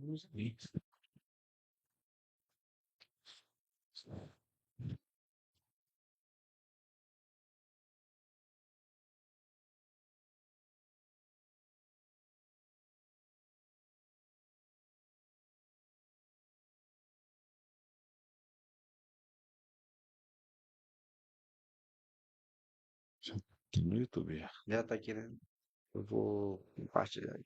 No YouTube. Já tá aqui, né? Eu vou compartilhar.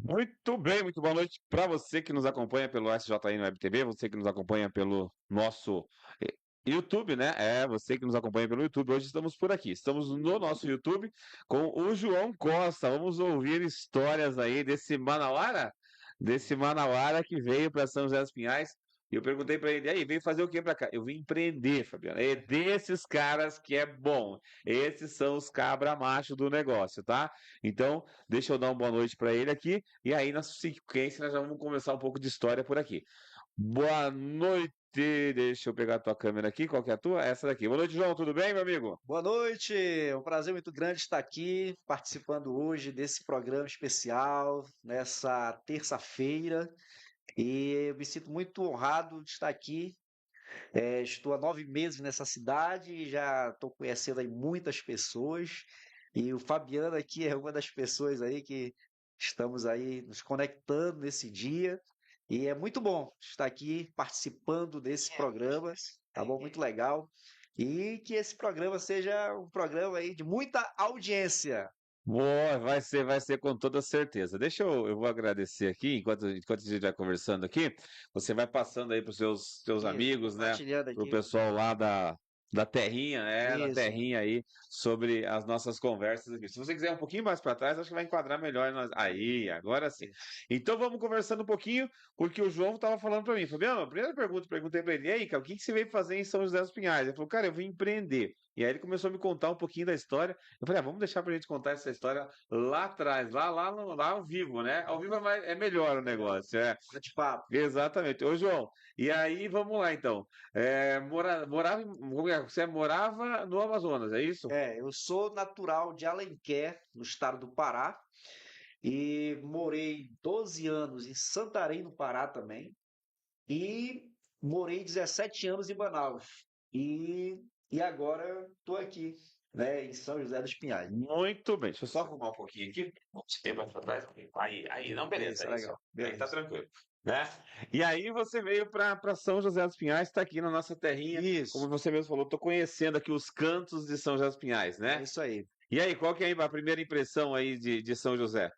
Muito bem, muito boa noite para você que nos acompanha pelo SJI no WebTV, você que nos acompanha pelo nosso YouTube, né? É, você que nos acompanha pelo YouTube. Hoje estamos por aqui, estamos no nosso YouTube com o João Costa. Vamos ouvir histórias aí desse Manauara que veio para São José dos Pinhais. E eu perguntei para ele, aí, veio fazer o que para cá? Eu vim empreender, Fabiano. É desses caras que é bom. Esses são os cabra macho do negócio, tá? Então, deixa eu dar uma boa noite para ele aqui. E aí, na sequência, nós já vamos começar um pouco de história por aqui. Boa noite. Deixa eu pegar a tua câmera aqui. Qual que é a tua? Essa daqui. Boa noite, João. Tudo bem, meu amigo? Boa noite, é um prazer muito grande estar aqui participando hoje desse programa especial, nessa terça-feira, e eu me sinto muito honrado de estar aqui. Estou há 9 meses nessa cidade e já estou conhecendo aí muitas pessoas, e o Fabiano aqui é uma das pessoas aí que estamos aí nos conectando nesse dia, e é muito bom estar aqui participando desse programa, tá bom? Muito legal. E que esse programa seja um programa aí de muita audiência. Boa, vai ser com toda certeza. Eu vou agradecer aqui, enquanto a gente vai conversando aqui, você vai passando aí para os seus Isso, amigos, né? compartilhando Para o aqui. pessoal lá Da terrinha, da Isso. terrinha aí, sobre as nossas conversas aqui. Se você quiser um pouquinho mais para trás, acho que vai enquadrar melhor nós. Aí, agora sim. Então vamos conversando um pouquinho, porque o João estava falando para mim, Fabiano, a primeira pergunta, perguntei para ele, e aí, cara, o que que você veio fazer em São José dos Pinhais? Ele falou, cara, eu vim empreender. E aí ele começou a me contar um pouquinho da história. Eu falei, vamos deixar pra gente contar essa história lá atrás, lá ao vivo, né? Ao vivo é melhor o Legal. negócio, é. Bate-papo. Exatamente. Ô, João, e aí vamos lá então. Você morava no Amazonas, é isso? Eu sou natural de Alenquer, no estado do Pará, e morei 12 anos em Santarém, no Pará também, e morei 17 anos em Manaus. E agora estou aqui, né, em São José dos Pinhais. Muito bem. Deixa eu só arrumar um pouquinho aqui. Vamos ter mais pra trás. Aí, não, beleza, Isso, é é isso. legal. Aí tá Beleza. tranquilo, né? E aí você veio para São José dos Pinhais, está aqui na nossa terrinha. Como Isso, você mesmo falou, estou conhecendo aqui os cantos de São José dos Pinhais, é né? isso aí. E aí, qual que é a primeira impressão aí de São José?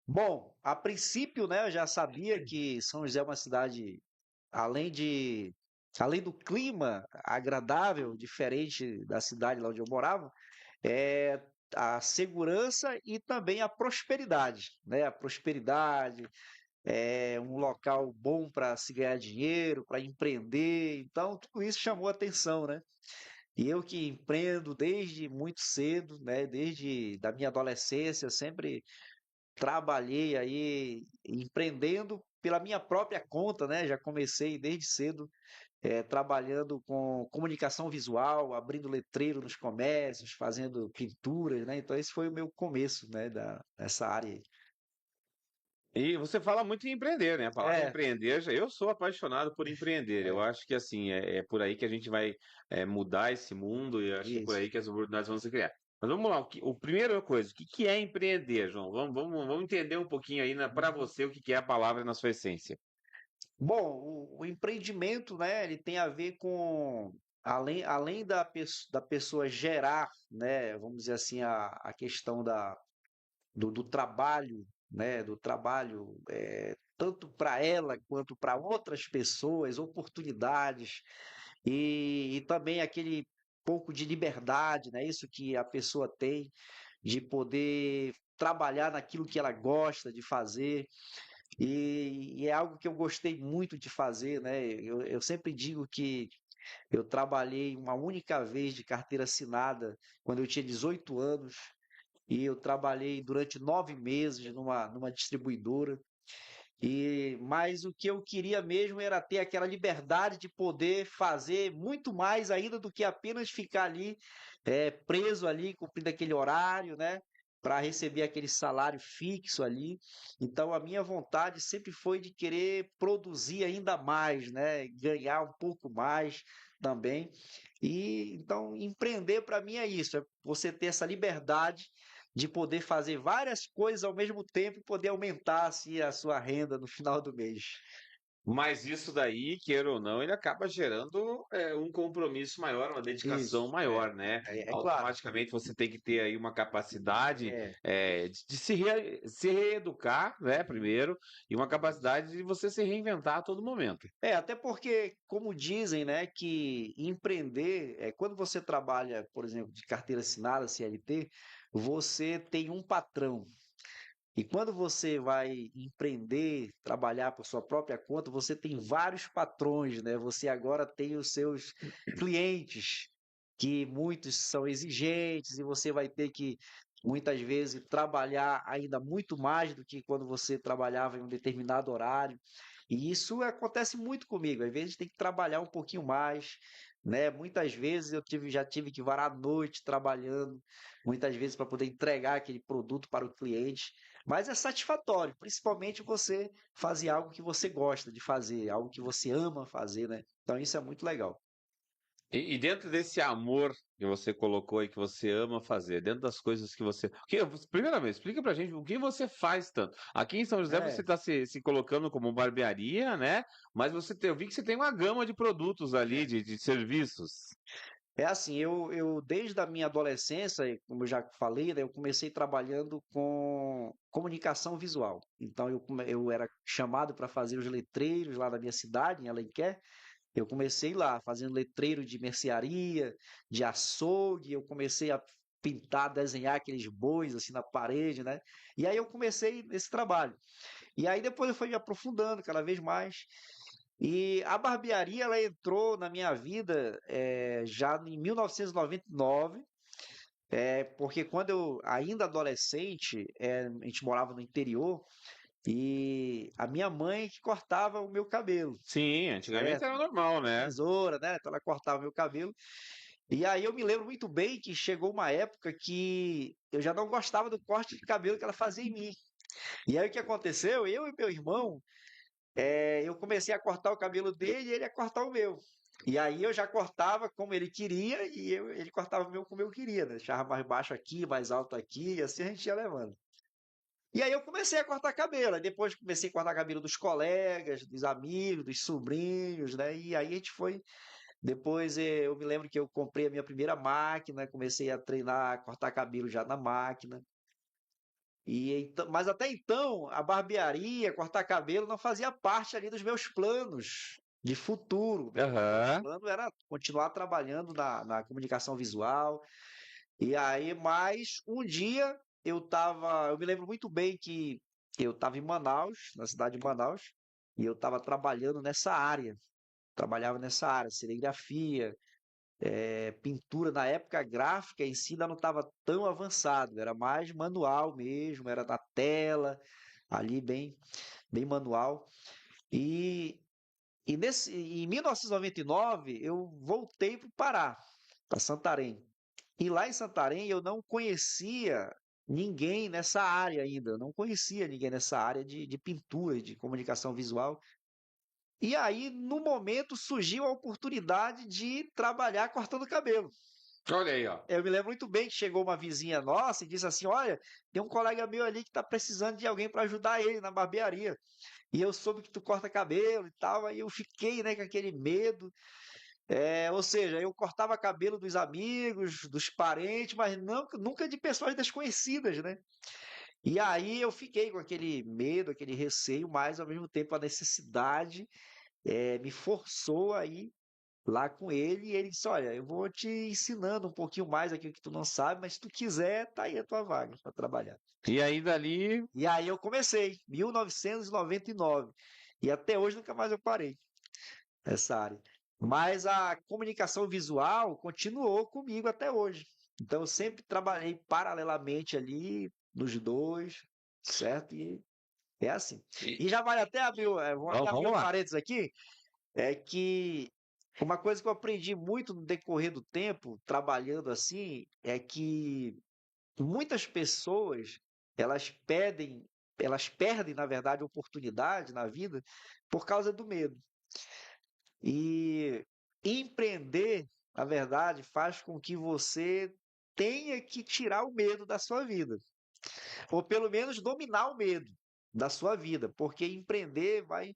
Bom, a princípio, né, eu já sabia que São José é uma cidade, além de, além do clima agradável, diferente da cidade lá onde eu morava, é a segurança e também a prosperidade, né? A prosperidade é um local bom para se ganhar dinheiro, para empreender. Então, tudo isso chamou a atenção, né? E eu que empreendo desde muito cedo, né? Desde da minha adolescência, sempre trabalhei aí empreendendo pela minha própria conta, né? Já comecei desde cedo trabalhando com comunicação visual, abrindo letreiro nos comércios, fazendo pinturas, né? Então esse foi o meu começo, né? Dessa área aí. E você fala muito em empreender, né? A palavra É, empreender, eu sou apaixonado por empreender. Eu é, acho que assim, é por aí que a gente vai mudar esse mundo e eu acho que é por isso. aí que as oportunidades vão se criar. Mas vamos lá, primeira coisa, o que é empreender, João? Vamos entender um pouquinho aí para você o que é a palavra na sua essência. Bom, o empreendimento, né? Ele tem a ver com além da pessoa gerar, né? Vamos dizer assim, a questão do trabalho, né, do trabalho, tanto para ela quanto para outras pessoas, oportunidades e também aquele pouco de liberdade, né, isso que a pessoa tem de poder trabalhar naquilo que ela gosta de fazer e é algo que eu gostei muito de fazer, né? Eu sempre digo que eu trabalhei uma única vez de carteira assinada quando eu tinha 18 anos e eu trabalhei durante 9 meses numa distribuidora. Mas o que eu queria mesmo era ter aquela liberdade de poder fazer muito mais ainda do que apenas ficar ali preso ali, cumprindo aquele horário, né? Para receber aquele salário fixo ali. Então a minha vontade sempre foi de querer produzir ainda mais, né? Ganhar um pouco mais também. E então empreender para mim é isso, é você ter essa liberdade de poder fazer várias coisas ao mesmo tempo e poder aumentar assim, a sua renda no final do mês. Mas isso daí, queira ou não, ele acaba gerando um compromisso maior, uma dedicação Isso, é, maior, né? é claro. Automaticamente você tem que ter aí uma capacidade É, de se reeducar, né, primeiro, e uma capacidade de você se reinventar a todo momento. até porque, como dizem, né, que empreender, quando você trabalha, por exemplo, de carteira assinada, CLT, você tem um patrão. E quando você vai empreender, trabalhar por sua própria conta, você tem vários patrões, né? Você agora tem os seus clientes, que muitos são exigentes, e você vai ter que, muitas vezes, trabalhar ainda muito mais do que quando você trabalhava em um determinado horário. E isso acontece muito comigo. Às vezes tem que trabalhar um pouquinho mais, né? Muitas vezes já tive que varar a noite trabalhando, muitas vezes para poder entregar aquele produto para o cliente. Mas é satisfatório, principalmente você fazer algo que você gosta de fazer, algo que você ama fazer, né? Então isso é muito legal. E dentro desse amor que você colocou aí, que você ama fazer, dentro das coisas que você. Primeiramente, explica pra gente o que você faz tanto. Aqui em São José você É, está se colocando como barbearia, né? Mas eu vi que você tem uma gama de produtos ali, é. de serviços. É assim, eu desde a minha adolescência, como eu já falei, né, eu comecei trabalhando com comunicação visual. Então eu era chamado para fazer os letreiros lá da minha cidade, em Alenquer, Eu comecei lá, fazendo letreiro de mercearia, de açougue, eu comecei a pintar, desenhar aqueles bois assim na parede, né? E aí eu comecei esse trabalho. E aí depois eu fui me aprofundando cada vez mais. E a barbearia, ela entrou na minha vida já em 1999, porque quando eu, ainda adolescente, a gente morava no interior, e a minha mãe que cortava o meu cabelo, Sim, antigamente certo? era normal, né? Tesoura, né? Então ela cortava o meu cabelo. E aí eu me lembro muito bem que chegou uma época que eu já não gostava do corte de cabelo que ela fazia em mim. E aí o que aconteceu? Eu e meu irmão, eu comecei a cortar o cabelo dele e ele a cortar o meu. E aí eu já cortava como ele queria e ele cortava o meu como eu queria, né? Deixava mais baixo aqui, mais alto aqui, e assim a gente ia levando. E aí eu comecei a cortar cabelo, aí depois comecei a cortar cabelo dos colegas, dos amigos, dos sobrinhos, né? E aí a gente foi. Depois eu me lembro que eu comprei a minha primeira máquina, comecei a treinar, a cortar cabelo já na máquina. Mas até então, a barbearia, cortar cabelo não fazia parte ali dos meus planos de futuro. Meu Aham. plano era continuar trabalhando na comunicação visual. E aí, mas um dia eu me lembro muito bem que eu estava em Manaus, na cidade de Manaus, e eu estava trabalhando nessa área. Trabalhava nessa área, serigrafia, pintura. Na época, a gráfica em si ainda não estava tão avançado, era mais manual mesmo, era na tela, ali bem manual. E, em 1999 eu voltei para o Pará, para Santarém. E lá em Santarém eu não conhecia ninguém nessa área ainda, eu não conhecia ninguém nessa área de pintura, de comunicação visual. E aí, no momento, surgiu a oportunidade de trabalhar cortando cabelo. Olha aí, ó. Eu me lembro muito bem que chegou uma vizinha nossa e disse assim: Olha, tem um colega meu ali que está precisando de alguém para ajudar ele na barbearia. E eu soube que tu corta cabelo e tal. Aí eu fiquei, né, com aquele medo. Ou seja, eu cortava cabelo dos amigos, dos parentes, mas não, nunca de pessoas desconhecidas, né? E aí eu fiquei com aquele medo, aquele receio, mas ao mesmo tempo a necessidade me forçou a ir lá com ele. E ele disse: Olha, eu vou te ensinando um pouquinho mais aquilo que tu não sabe, mas se tu quiser, tá aí a tua vaga para trabalhar. E aí dali. E aí eu comecei, 1999. E até hoje nunca mais eu parei nessa área. Mas a comunicação visual continuou comigo até hoje. Então eu sempre trabalhei paralelamente ali nos dois, certo? E é assim. E- E já vale até abrir, vou até abrir Vamos um lá. parênteses aqui, é que uma coisa que eu aprendi muito no decorrer do tempo, trabalhando assim, é que muitas pessoas, elas pedem, elas perdem, na verdade, oportunidade na vida por causa do medo. E empreender, na verdade, faz com que você tenha que tirar o medo da sua vida, ou pelo menos dominar o medo da sua vida, porque empreender vai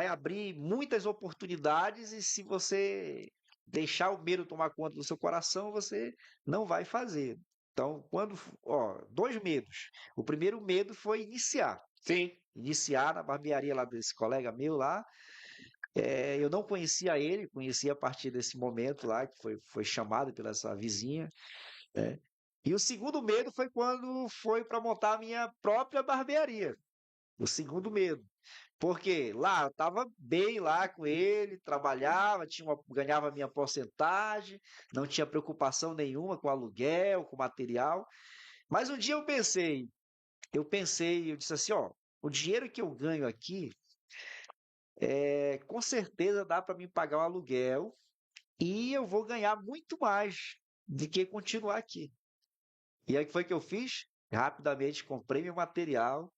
abrir muitas oportunidades e se você deixar o medo tomar conta do seu coração, você não vai fazer. Então, dois medos. O primeiro medo foi iniciar. Sim. Iniciar na barbearia lá desse colega meu lá. Eu não conhecia ele, conheci a partir desse momento lá, que foi chamado pela essa vizinha, né? E o segundo medo foi quando foi para montar a minha própria barbearia. O segundo medo. Porque lá eu estava bem lá com ele, trabalhava, ganhava minha porcentagem, não tinha preocupação nenhuma com aluguel, com material. Mas um dia eu disse assim, ó, o dinheiro que eu ganho aqui, com certeza dá para me pagar o aluguel e eu vou ganhar muito mais do que continuar aqui. E aí o que foi que eu fiz? Rapidamente comprei meu material.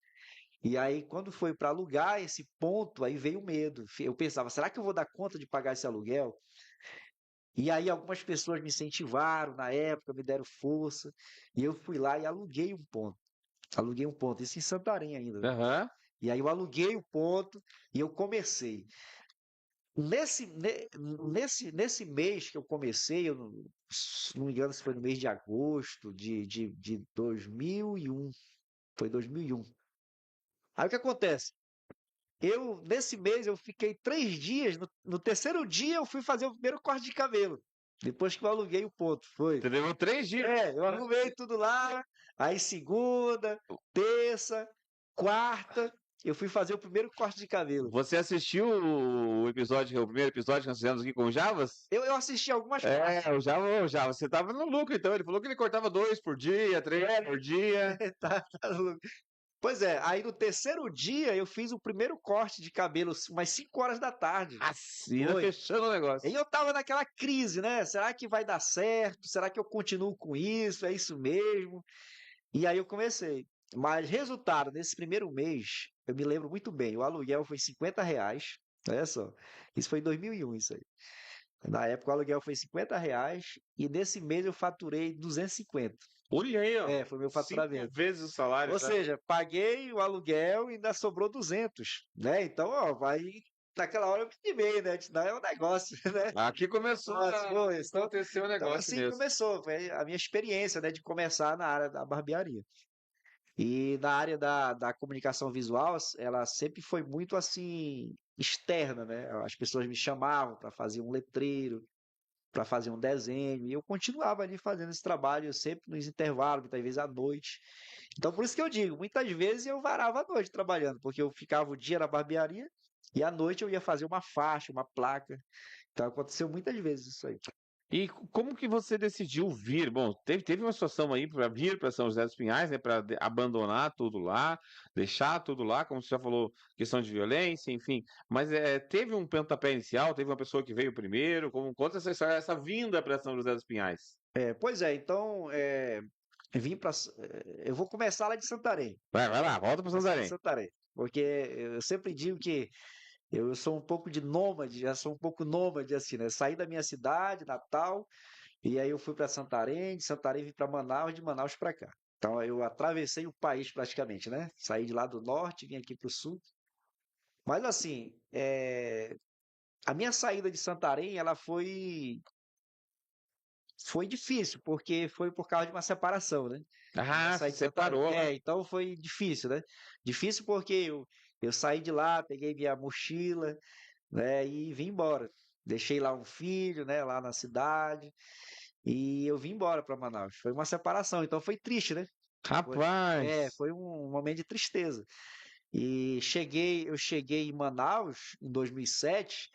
E aí, quando foi para alugar esse ponto, aí veio o medo. Eu pensava, será que eu vou dar conta de pagar esse aluguel? E aí algumas pessoas me incentivaram na época, me deram força, e eu fui lá e aluguei um ponto. Aluguei um ponto, isso em Santarém ainda, né? Aham. E aí eu aluguei o ponto e eu comecei. Nesse mês que eu comecei, eu não me engano se foi no mês de agosto de 2001, foi 2001. Aí o que acontece? nesse mês, eu fiquei 3 dias. No terceiro dia, eu fui fazer o primeiro corte de cabelo. Depois que eu aluguei o ponto, foi. Você levou 3 dias. Eu arrumei tudo lá. Aí segunda, terça, quarta, eu fui fazer o primeiro corte de cabelo. Você assistiu o primeiro episódio que nós fizemos aqui com o Javas? Eu assisti algumas partes. O Javas, você tava no lucro, então. Ele falou que ele cortava 2 por dia, 3 por dia. Tá louco. Pois é, aí no terceiro dia eu fiz o primeiro corte de cabelo, umas 5 horas da tarde. Assina, Foi. fechando o negócio. E eu tava naquela crise, né? Será que vai dar certo? Será que eu continuo com isso? É isso mesmo? E aí eu comecei. Mas resultado, nesse primeiro mês, eu me lembro muito bem, o aluguel foi R$ 50. Olha só, isso foi em 2001, isso aí. Na época o aluguel foi R$ 50 e nesse mês eu faturei 250. Olha aí, ó. Foi meu 5 faturamento. vezes o salário. Ou tá? seja, paguei o aluguel e ainda sobrou 200, né? Então, ó, vai. Naquela hora eu me animei, né? Não é um negócio, né? Aqui começou Nossa, foi. a acontecer o Então, negócio assim mesmo. começou. Foi a minha experiência, né? De começar na área da barbearia. E na área da comunicação visual, ela sempre foi muito assim, externa, né? As pessoas me chamavam para fazer um letreiro, para fazer um desenho, e eu continuava ali fazendo esse trabalho, sempre nos intervalos, muitas vezes à noite. Então, por isso que eu digo, muitas vezes eu varava a noite trabalhando, porque eu ficava o dia na barbearia e à noite eu ia fazer uma faixa, uma placa. Então, aconteceu muitas vezes isso aí. E como que você decidiu vir? Bom, teve uma situação aí para vir para São José dos Pinhais, né? Para abandonar tudo lá, deixar tudo lá, como você já falou, questão de violência, enfim. Mas teve um pontapé inicial, teve uma pessoa que veio primeiro. Conta essa história, essa vinda para São José dos Pinhais. Pois é, então vim para. Eu vou começar lá de Santarém. Vai lá, volta para Começar de Santarém. Santarém. Porque eu sempre digo que eu sou um pouco de nômade, já sou um pouco nômade assim, né? Saí da minha cidade, Natal, e aí eu fui para Santarém, de Santarém vim para Manaus, de Manaus para cá. Então eu atravessei o país praticamente, né? Saí de lá do norte, vim aqui para o sul. Mas assim, a minha saída de Santarém, ela foi difícil, porque foi por causa de uma separação, né? Eu Ah, se saí de Santarém. separou lá. Então foi difícil, né? Difícil porque eu saí de lá, peguei minha mochila, né, e vim embora. Deixei lá um filho, né, lá na cidade, e eu vim embora para Manaus. Foi uma separação, então foi triste, né? Foi, Rapaz. foi um momento de tristeza. E eu cheguei em Manaus em 2007,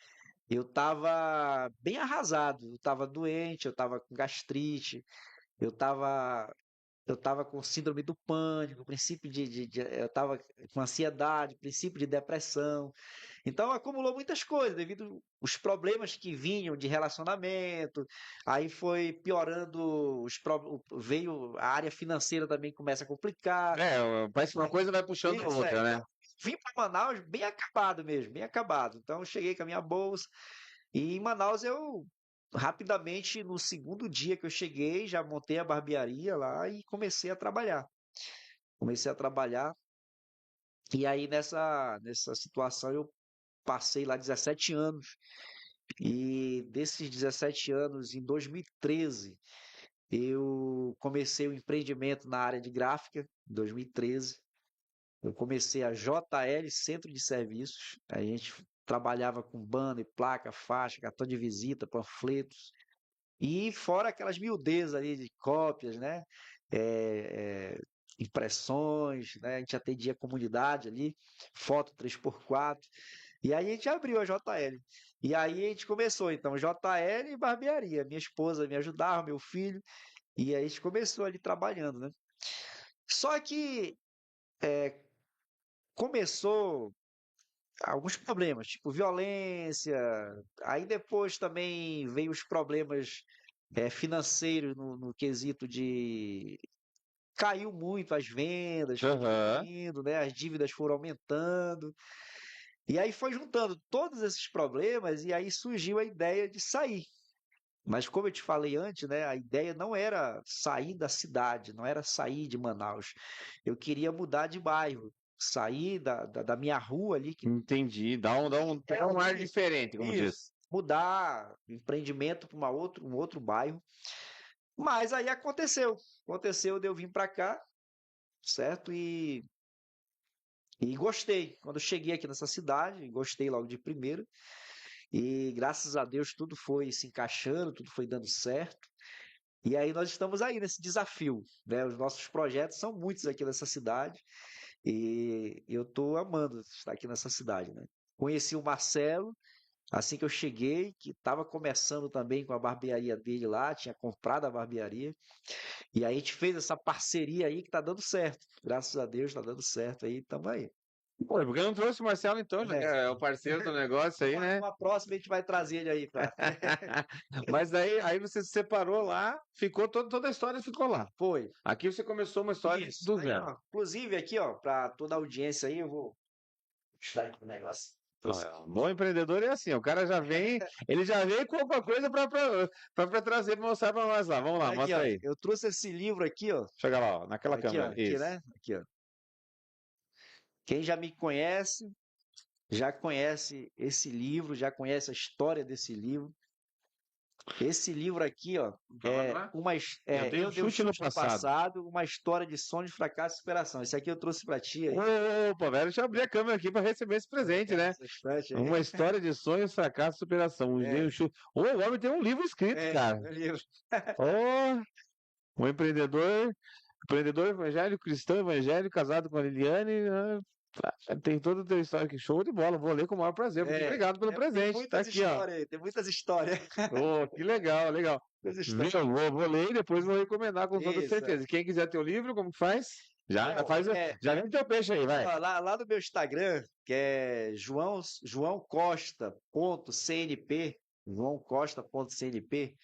eu estava bem arrasado, eu estava doente, eu estava com gastrite, eu estava eu estava com síndrome do pânico, princípio eu estava com ansiedade, princípio de depressão. Então acumulou muitas coisas devido aos problemas que vinham de relacionamento. Aí foi piorando veio a área financeira também começa a complicar. Parece que uma coisa vai puxando a Isso, outra, né? então, vim para Manaus bem acabado mesmo, bem acabado. Então eu cheguei com a minha bolsa e em Manaus eu rapidamente no segundo dia que eu cheguei, já montei a barbearia lá e comecei a trabalhar. Comecei a trabalhar e aí nessa situação eu passei lá 17 anos. E desses 17 anos, em 2013, eu comecei o empreendimento na área de gráfica, em 2013. Eu comecei a JL Centro de Serviços. A gente trabalhava com banner, placa, faixa, cartão de visita, panfletos. E fora aquelas miudezas ali de cópias, né? Impressões, né? A gente atendia a comunidade ali, foto 3x4. E aí a gente abriu a JL. E aí a gente começou, então, JL e barbearia. Minha esposa me ajudava, meu filho. E aí a gente começou ali trabalhando, né? Só que começou alguns problemas, tipo violência. Aí depois também veio os problemas financeiros no quesito de caiu muito as vendas, foi Aham. diminuindo, né? As dívidas foram aumentando. E aí foi juntando todos esses problemas e aí surgiu a ideia de sair. Mas como eu te falei antes, né, a ideia não era sair da cidade, não era sair de Manaus. Eu queria mudar de bairro, sair da minha rua ali, que Entendi. Dá um ar diferente, como isso, diz. mudar empreendimento para um outro bairro. Mas aí aconteceu de eu vir para cá, certo? E gostei. Quando eu cheguei aqui nessa cidade, gostei logo de primeira. E graças a Deus tudo foi se encaixando, tudo foi dando certo. E aí nós estamos aí nesse desafio, né? Os nossos projetos são muitos aqui nessa cidade e eu estou amando estar aqui nessa cidade, né? Conheci o Marcelo assim que eu cheguei, que estava começando também com a barbearia dele lá, tinha comprado a barbearia. E aí a gente fez essa parceria aí que tá dando certo. Graças a Deus tá dando certo aí, tamo aí. Pô, por que não trouxe o Marcelo então, já que É. é o parceiro do negócio aí, né? Uma próxima a gente vai trazer ele aí, pra... Mas daí aí você se separou lá, ficou toda a história ficou lá. Foi. Aqui você começou uma história Isso. do Aí, zero. ó, inclusive aqui, ó, para toda a audiência aí, eu vou mostrar aqui o negócio. Bom empreendedor é assim, o cara já vem, ele já vem com alguma coisa para trazer, pra mostrar para nós lá. Vamos lá, Aqui, mostra ó, aí. eu trouxe esse livro aqui, ó. Chega lá, ó, naquela Aqui, ó, câmera. aqui, Isso. né? Aqui, ó. Quem já me conhece, já conhece esse livro, já conhece a história desse livro. Esse livro aqui, ó, Eu dei um eu dei um chute no chute no passado. passado, uma história de sonho, de fracasso e superação. Esse aqui eu trouxe para ti aí. Opa, velho, deixa eu abrir a câmera aqui para receber esse presente, né? Essa estante aí. Uma história de sonhos, fracasso e superação. É, O homem tem um livro escrito, cara. meu livro. Oh, um empreendedor evangélico, cristão evangélico, casado com a Liliane. Tem toda a tua história aqui. Show de bola. Vou ler com o maior prazer. Muito É, obrigado pelo tem presente. Tá muitas aqui, ó. histórias aí, tem muitas histórias. Oh, que legal, legal. Muitas Viu? histórias. Vou ler e depois vou recomendar com toda Isso. certeza. Quem quiser ter o livro, como que faz? Já faz, já vem o teu peixe aí, vai. Ó, lá no meu Instagram, que é joãocosta.cnp, joãocosta.cnp,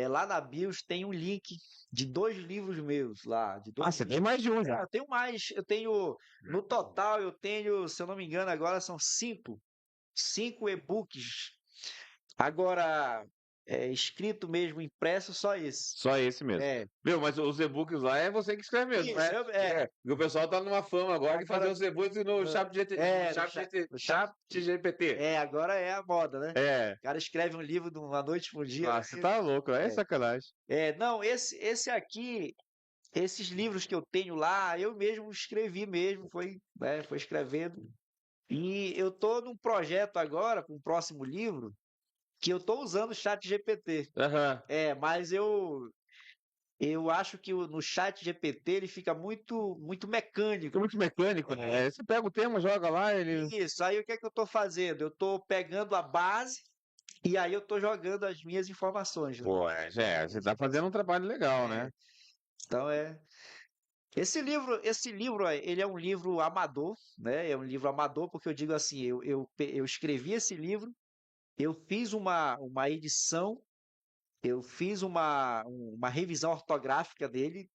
lá na bios tem um link de 2 livros meus lá, de Ah, 2 você livros. tem mais de um já. Eu tenho mais, no total, eu tenho, se eu não me engano, agora são 5 e-books. Agora, escrito mesmo, impresso, só esse. Só esse mesmo. É, Meu, mas os e-books lá é você que escreve mesmo, isso, né? O pessoal tá numa fama agora de fazer agora, os e-books no chat GPT. agora é a moda, né? É. O cara escreve um livro de uma noite para um dia. Ah, você tá louco, é É, sacanagem. não, esse aqui, esses livros que eu tenho lá, eu mesmo escrevi mesmo, foi escrevendo. E eu tô num projeto agora, com o próximo livro, que eu tô usando o chat GPT. Aham. Mas eu acho que no chat GPT ele fica muito Fica mecânico. muito mecânico, né? Você pega o tema, joga lá, ele. Isso, aí o que é que eu estou fazendo? Eu estou pegando a base e aí eu estou jogando as minhas informações, né? Pô, você tá fazendo um trabalho legal, né? É, então esse livro, ele é um livro amador, né? É um livro amador porque eu digo assim, eu escrevi esse livro, eu fiz uma edição, eu fiz uma revisão ortográfica dele,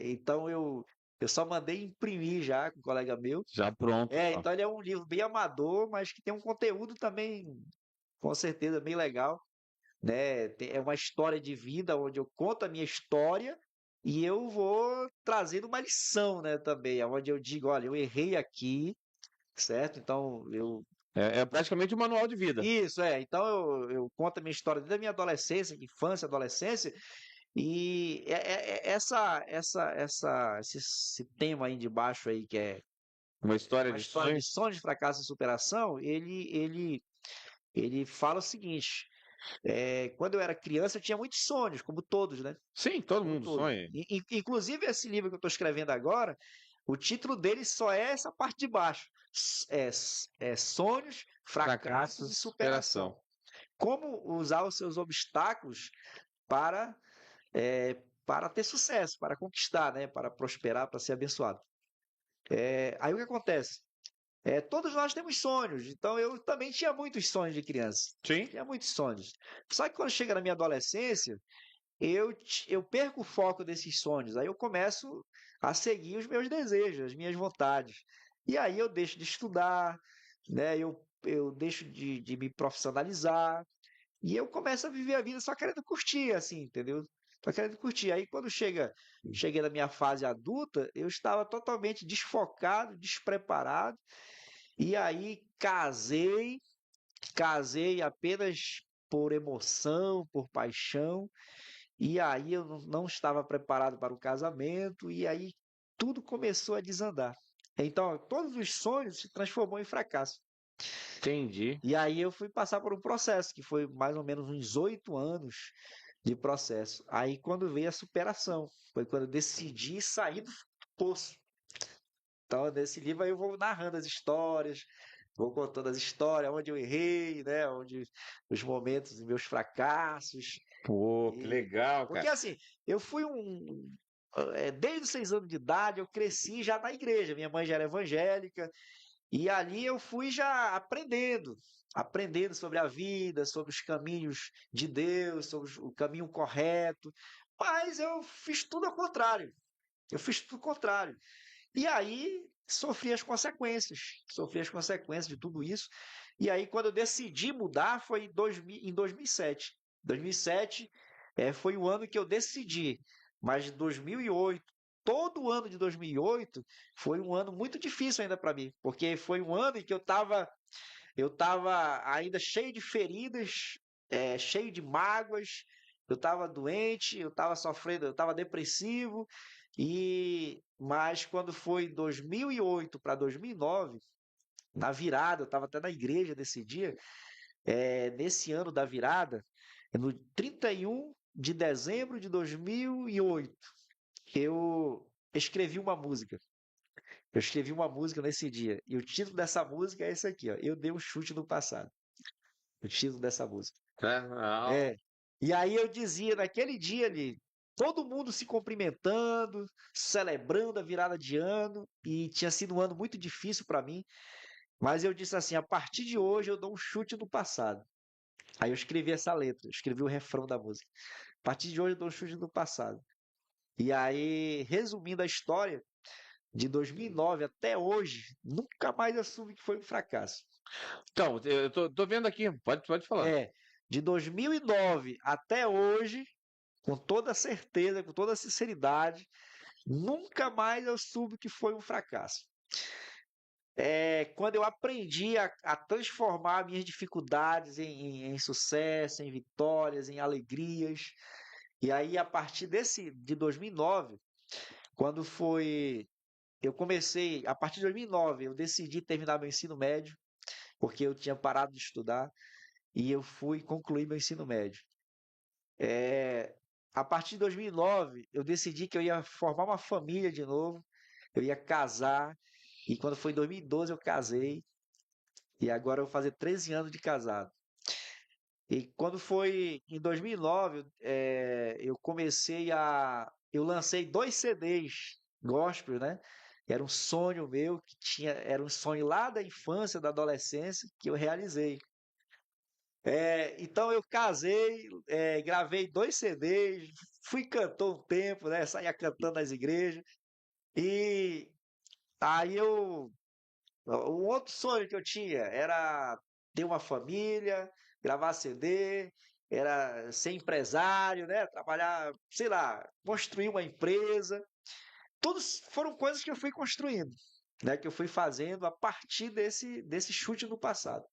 então eu só mandei imprimir já com um colega meu. Já pronto. Ó. Então ele é um livro bem amador, mas que tem um conteúdo também, com certeza, bem legal, né? É uma história de vida onde eu conto a minha história e eu vou trazendo uma lição, né, também, onde eu digo, olha, eu errei aqui, certo? Então É praticamente um manual de vida. isso então eu conto a minha história desde a minha adolescência, infância, adolescência, e esse tema aí de baixo aí que é Uma história uma de história de sonhos. sonho, de fracasso e superação, ele fala o seguinte: quando eu era criança, eu tinha muitos sonhos, como todos, né? Sim, todo Como mundo todos. sonha. Inclusive, esse livro que eu estou escrevendo agora, o título dele só é essa parte de baixo: Sonhos, Fracassos e Superação. Como usar os seus obstáculos para, para ter sucesso, para conquistar, né? Para prosperar, para ser abençoado. Aí o que acontece? Todos nós temos sonhos, então eu também tinha muitos sonhos de criança. Sim. Tinha muitos sonhos. Só que quando chega na minha adolescência, eu perco o foco desses sonhos. Aí eu começo a seguir os meus desejos, as minhas vontades. E aí eu deixo de estudar, né? Eu deixo de me profissionalizar. E eu começo a viver a vida só querendo curtir, assim, entendeu? Só querendo curtir. Aí quando cheguei na minha fase adulta, eu estava totalmente desfocado, despreparado. E aí casei apenas por emoção, por paixão, e aí eu não estava preparado para o casamento, e aí tudo começou a desandar. Então, todos os sonhos se transformou em fracasso. Entendi. E aí eu fui passar por um processo, que foi mais ou menos uns 8 anos de processo. Aí quando veio a superação, foi quando eu decidi sair do poço. Então, nesse livro aí eu vou narrando as histórias, vou contando as histórias, onde eu errei, né? Onde os momentos e meus fracassos. Pô, que E... legal, Porque cara. assim, eu fui desde os 6 anos de idade, eu cresci já na igreja. Minha mãe já era evangélica, e ali eu fui já aprendendo sobre a vida, sobre os caminhos de Deus, sobre o caminho correto. Mas eu fiz tudo ao contrário. Eu fiz tudo ao contrário. E aí sofri as consequências de tudo isso. E aí, quando eu decidi mudar, foi em 2007. 2007 foi o ano que eu decidi, mas em 2008, todo o ano de 2008 foi um ano muito difícil ainda para mim, porque foi um ano em que eu tava ainda cheio de feridas, cheio de mágoas, eu estava doente, eu estava sofrendo, eu estava depressivo, mas quando foi 2008 para 2009, na virada, eu estava até na igreja nesse dia, nesse ano da virada, no 31 de dezembro de 2008, eu escrevi uma música. Eu escrevi uma música nesse dia, e o título dessa música é esse aqui, ó, Eu Dei um Chute no Passado. O título dessa música. Não. É. E aí eu dizia naquele dia ali, todo mundo se cumprimentando, celebrando a virada de ano, e tinha sido um ano muito difícil para mim, mas eu disse assim, a partir de hoje eu dou um chute no passado. Aí eu escrevi essa letra, escrevi o refrão da música. A partir de hoje eu dou um chute no passado. E aí, resumindo a história, de 2009 até hoje, nunca mais eu soube que foi um fracasso. Então, eu tô vendo aqui, pode falar. De 2009 até hoje, com toda certeza, com toda sinceridade, nunca mais eu soube que foi um fracasso. Quando eu aprendi a transformar minhas dificuldades em sucesso, em vitórias, em alegrias. E aí, a partir de 2009, quando eu comecei, a partir de 2009, eu decidi terminar meu ensino médio, porque eu tinha parado de estudar, e eu fui concluir meu ensino médio. A partir de 2009, eu decidi que eu ia formar uma família de novo, eu ia casar, e quando foi em 2012 eu casei, e agora eu vou fazer 13 anos de casado. E quando foi em 2009, eu lancei 2 CDs gospel, né? Era um sonho meu era um sonho lá da infância, da adolescência, que eu realizei. Então eu casei, gravei 2 CDs, fui cantor um tempo, né? Saía cantando nas igrejas. E aí um outro sonho que eu tinha era ter uma família, gravar CD, era ser empresário, né? Trabalhar, sei lá, construir uma empresa. Todos foram coisas que eu fui construindo, né? Que eu fui fazendo a partir desse chute no passado.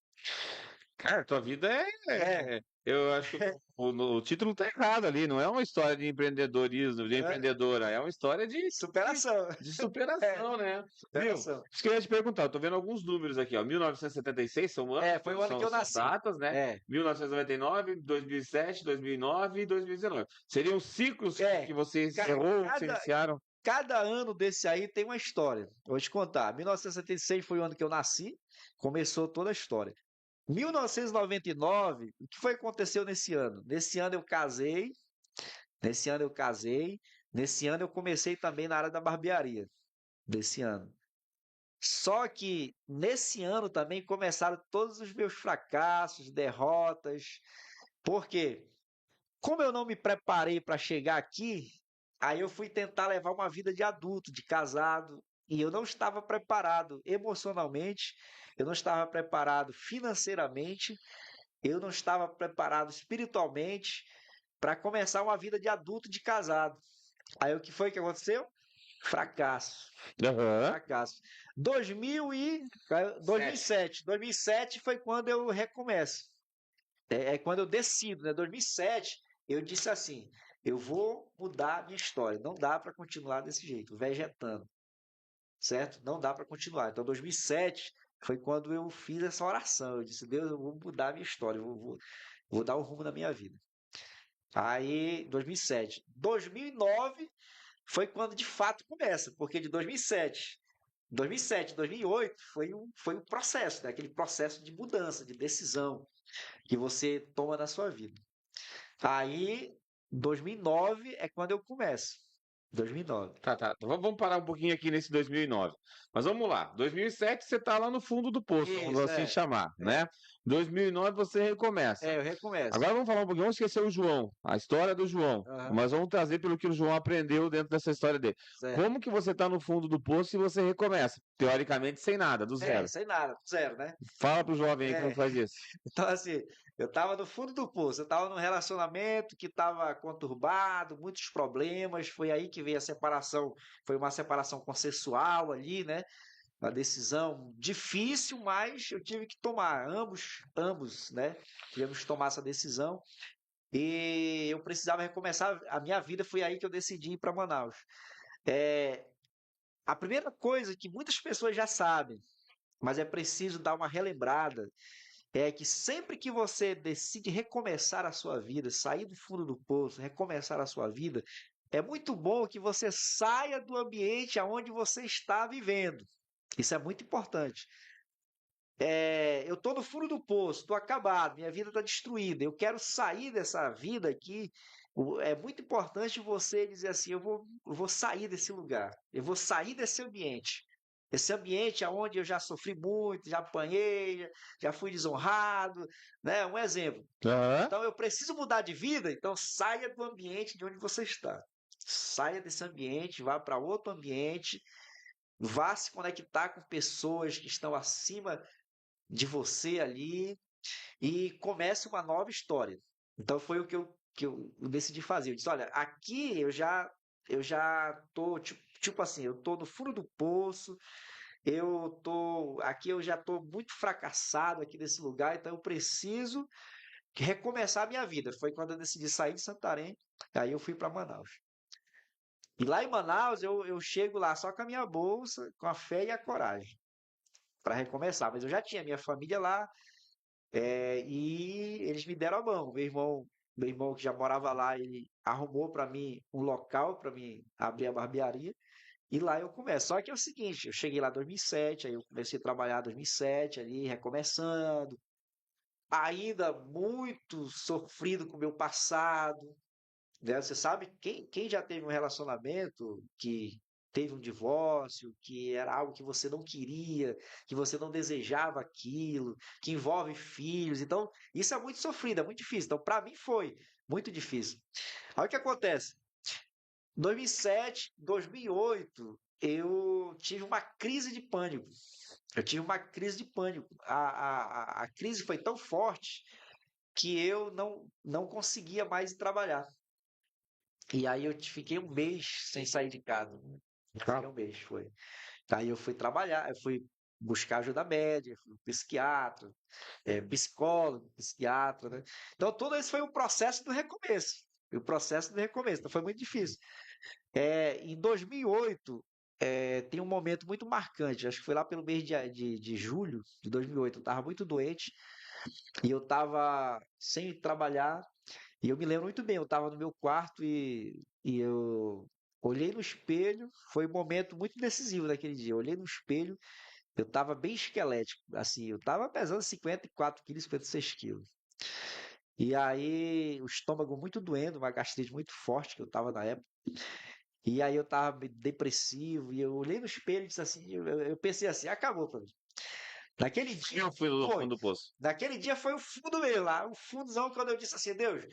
Cara, tua vida É, eu acho que o título tá errado ali, não é uma história de empreendedorismo, de é, empreendedora, é uma história de, superação. de É, superação, né? Viu? superação. Isso que eu ia te perguntar, eu tô vendo alguns números aqui, ó, 1976 são anos, Foi o ano que eu são nasci. datas, né? É, 1999, 2007, 2009 e 2019. Seriam ciclos que é. você Ca- encerrou, que se Cada, iniciaram? cada ano desse aí tem uma história. Vou te contar. 1976 foi o ano que eu nasci, começou toda a história. 1999, o que foi que aconteceu nesse ano? Nesse ano eu casei, nesse ano eu casei, nesse ano eu comecei também na área da barbearia, desse ano. Só que nesse ano também começaram todos os meus fracassos, derrotas. Por quê? Como eu não me preparei para chegar aqui, aí eu fui tentar levar uma vida de adulto, de casado, e eu não estava preparado emocionalmente, eu não estava preparado financeiramente, eu não estava preparado espiritualmente para começar uma vida de adulto, de casado. Aí o que foi que aconteceu? Fracasso. Aham. Fracasso. 2007 foi quando eu recomeço. É quando eu decido, né? 2007, eu disse assim: eu vou mudar a minha história. Não dá para continuar desse jeito, vegetando. certo? Não dá para continuar. Então, 2007 foi quando eu fiz essa oração. Eu disse, Deus, eu vou mudar a minha história, vou dar um rumo na minha vida. Aí, 2007. 2009 foi quando de fato começa, porque de 2007, 2008 foi um processo, né? Aquele processo de mudança, de decisão que você toma na sua vida. Aí, 2009 é quando eu começo. 2009. Tá. Vamos parar um pouquinho aqui nesse 2009. Mas vamos lá. 2007 você está lá no fundo do poço, vamos Isso, assim chamar, né? 2009 você recomeça. eu recomeço. Agora vamos falar um pouquinho, vamos esquecer o João, a história do João. Aham, Mas vamos trazer pelo que o João aprendeu dentro dessa história dele. certo. Como que você está no fundo do poço e você recomeça? Teoricamente, sem nada, do zero. Sem nada, zero, né? Fala pro jovem aí como É, faz isso. então assim, eu estava no fundo do poço, eu estava num relacionamento que estava conturbado, muitos problemas, foi aí que veio a separação, foi uma separação consensual ali, né? Uma decisão difícil, mas eu tive que tomar, ambos, né? Tivemos que tomar essa decisão e eu precisava recomeçar a minha vida, foi aí que eu decidi ir para Manaus. É, a primeira coisa que muitas pessoas já sabem, mas é preciso dar uma relembrada, é que sempre que você decide recomeçar a sua vida, sair do fundo do poço, recomeçar a sua vida, é muito bom que você saia do ambiente aonde você está vivendo. Isso é muito importante. Eu estou no fundo do poço, estou acabado, minha vida está destruída, eu quero sair dessa vida aqui. É muito importante você dizer assim: eu vou sair desse lugar, eu vou sair desse ambiente. Esse ambiente onde eu já sofri muito, já apanhei, já fui desonrado, né? Um exemplo. Aham. Então eu preciso mudar de vida, então saia do ambiente de onde você está. Saia desse ambiente, vá para outro ambiente, vá se conectar com pessoas que estão acima de você ali e comece uma nova história. Então foi o que eu decidi fazer. Eu disse, olha, aqui eu já tô tipo assim, eu tô no fundo do poço, aqui eu já tô muito fracassado aqui nesse lugar, então eu preciso recomeçar a minha vida. Foi quando eu decidi sair de Santarém, aí eu fui para Manaus. E lá em Manaus eu chego lá só com a minha bolsa, com a fé e a coragem para recomeçar. Mas eu já tinha minha família lá, e eles me deram a mão. Meu irmão que já morava lá, ele arrumou para mim um local para mim abrir a barbearia. E lá eu começo. Só que é o seguinte, eu cheguei lá em 2007, aí eu comecei a trabalhar em 2007 ali, recomeçando, ainda muito sofrido com o meu passado, né? Você sabe, quem já teve um relacionamento que teve um divórcio, que era algo que você não queria, que você não desejava aquilo, que envolve filhos. Então, isso é muito sofrido, é muito difícil. Então, para mim foi muito difícil. Aí o que acontece? 2007, 2008, eu tive uma crise de pânico. Eu tive uma crise de pânico. A crise foi tão forte que eu não conseguia mais ir trabalhar. E aí eu fiquei um mês sem sair de casa. Fiquei um mês, foi. Aí eu fui trabalhar, eu fui buscar ajuda médica, fui psiquiatra, psicólogo, psiquiatra, né? Então todo esse foi o processo do recomeço. O processo do recomeço, então foi muito difícil. Em 2008, tem um momento muito marcante, acho que foi lá pelo mês de julho de 2008, eu estava muito doente e eu estava sem trabalhar, e eu me lembro muito bem, eu estava no meu quarto e eu olhei no espelho, foi um momento muito decisivo naquele dia. Eu olhei no espelho, eu estava bem esquelético, assim, eu estava pesando 54 quilos, 56 quilos. E aí, o estômago muito doendo, uma gastrite muito forte que eu estava na época. E aí eu estava depressivo, e eu olhei no espelho e disse assim, eu pensei assim, acabou pra mim. Naquele dia Eu fui no foi. fundo do poço. Naquele dia foi o fundo mesmo lá, o fundozão, quando eu disse assim, Deus,